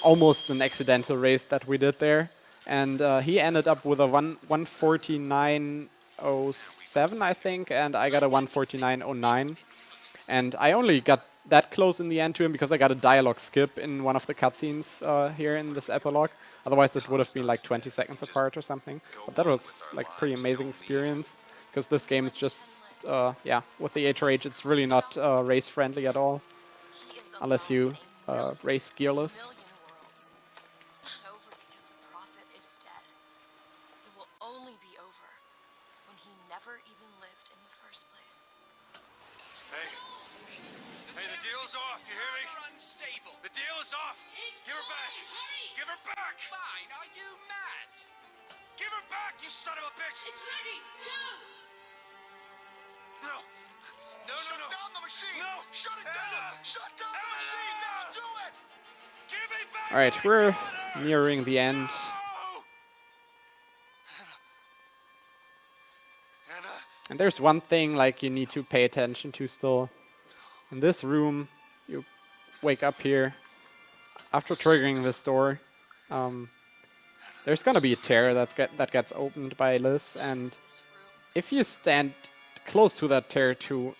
A: almost an accidental race that we did there. And he ended up with a 1:49.07, I think, and I got a 1:49.09. And I only got that close in the end to him because I got a dialogue skip in one of the cutscenes here in this epilogue. Otherwise, it would have been like 20 seconds apart or something. But that was like a pretty amazing experience because this game is just, yeah, with the HRH, it's really not race friendly at all unless you race gearless.
C: It's not over because the prophet is dead. It will only be over when he never even lived in the first place.
B: Hey, the deal's off, you hear me?
F: You're unstable.
B: The deal is off. Give her back. Give her back.
F: Fine, are you mad?
B: Give her back, you son of a bitch.
C: It's ready. Go!
B: No. No.
G: Shut down the machine!
B: No.
G: Shut it down! Shut down the machine! Now do it!
B: Give me back.
A: All right,
B: my
A: we're
B: daughter!
A: nearing the end.
B: No! Anna.
A: And there's one thing like you need to pay attention to still. In this room, you wake up here. After triggering this door, there's gonna be a tear that gets opened by Liz, and if you stand close to that tear too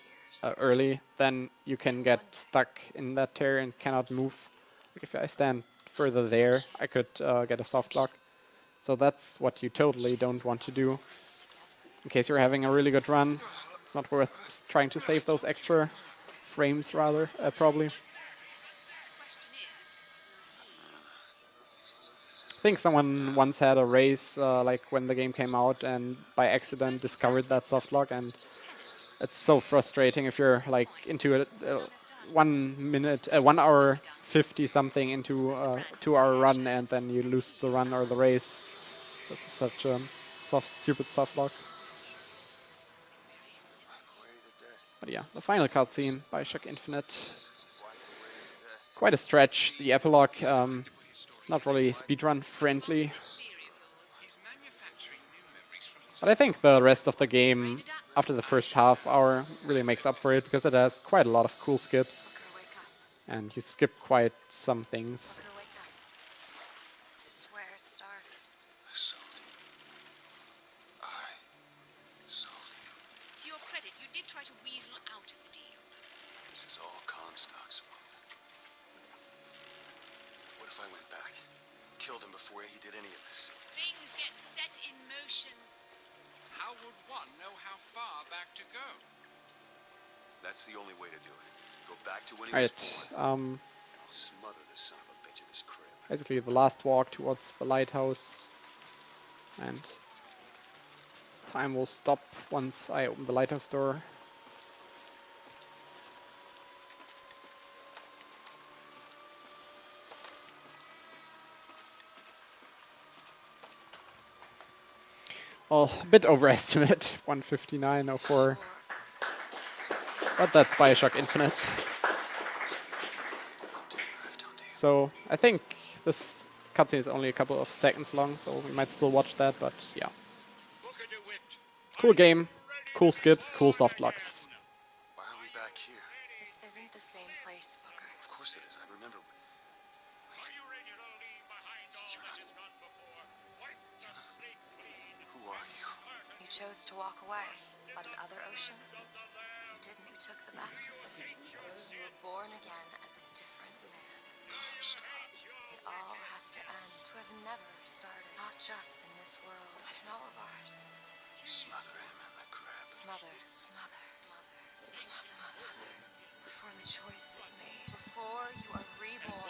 A: early, then you can get stuck in that tear and cannot move. Like if I stand further there, I could get a soft lock. So that's what you totally don't want to do. In case you're having a really good run, it's not worth trying to save those extra frames, rather, probably. I think someone once had a race, like when the game came out, and by accident discovered that softlock, and it's so frustrating if you're like into a 1 hour 50 something into a 2-hour run, and then you lose the run or the race. This is such a stupid softlock. But yeah, the final cutscene, BioShock Infinite. Quite a stretch. The epilogue, it's not really speedrun friendly. But I think the rest of the game, after the first half hour, really makes up for it because it has quite a lot of cool skips. And you skip quite some things.
C: This is where it started.
G: I sold you. I sold you.
C: To your credit, you did try to weasel out of the deal.
G: This is all Comstock's fault. What if I went back? Killed him before he did any of this?
C: Things get set in motion.
F: How would one know how far back to go?
B: That's the only way to do it. Go back to when he
A: Alright,
B: was born. I'll smother this son of a bitch in his crib.
A: basically the last walk towards the lighthouse. And time will stop once I open the lighthouse door. Well, a bit overestimate, 159.04. But that's BioShock Infinite. So I think this cutscene is only a couple of seconds long, so we might still watch that, but yeah.
H: Booker DeWitt,
A: Cool game, cool skips, cool soft locks.
B: Why are we back here?
C: This isn't the same place, Booker.
B: Of course it is. I remember.
H: are you ready to leave behind all that has gone before? Wipe the slate clean.
B: Who are you?
C: You chose to walk away, but in other oceans, you didn't. You took the baptism. You were born again as a different man. It all has to end, to have never started. Not just in this world, but in all of ours.
B: Smother him in the crib.
C: Smother, smother, smother, smother, smother. Before the choice is made, before you are reborn.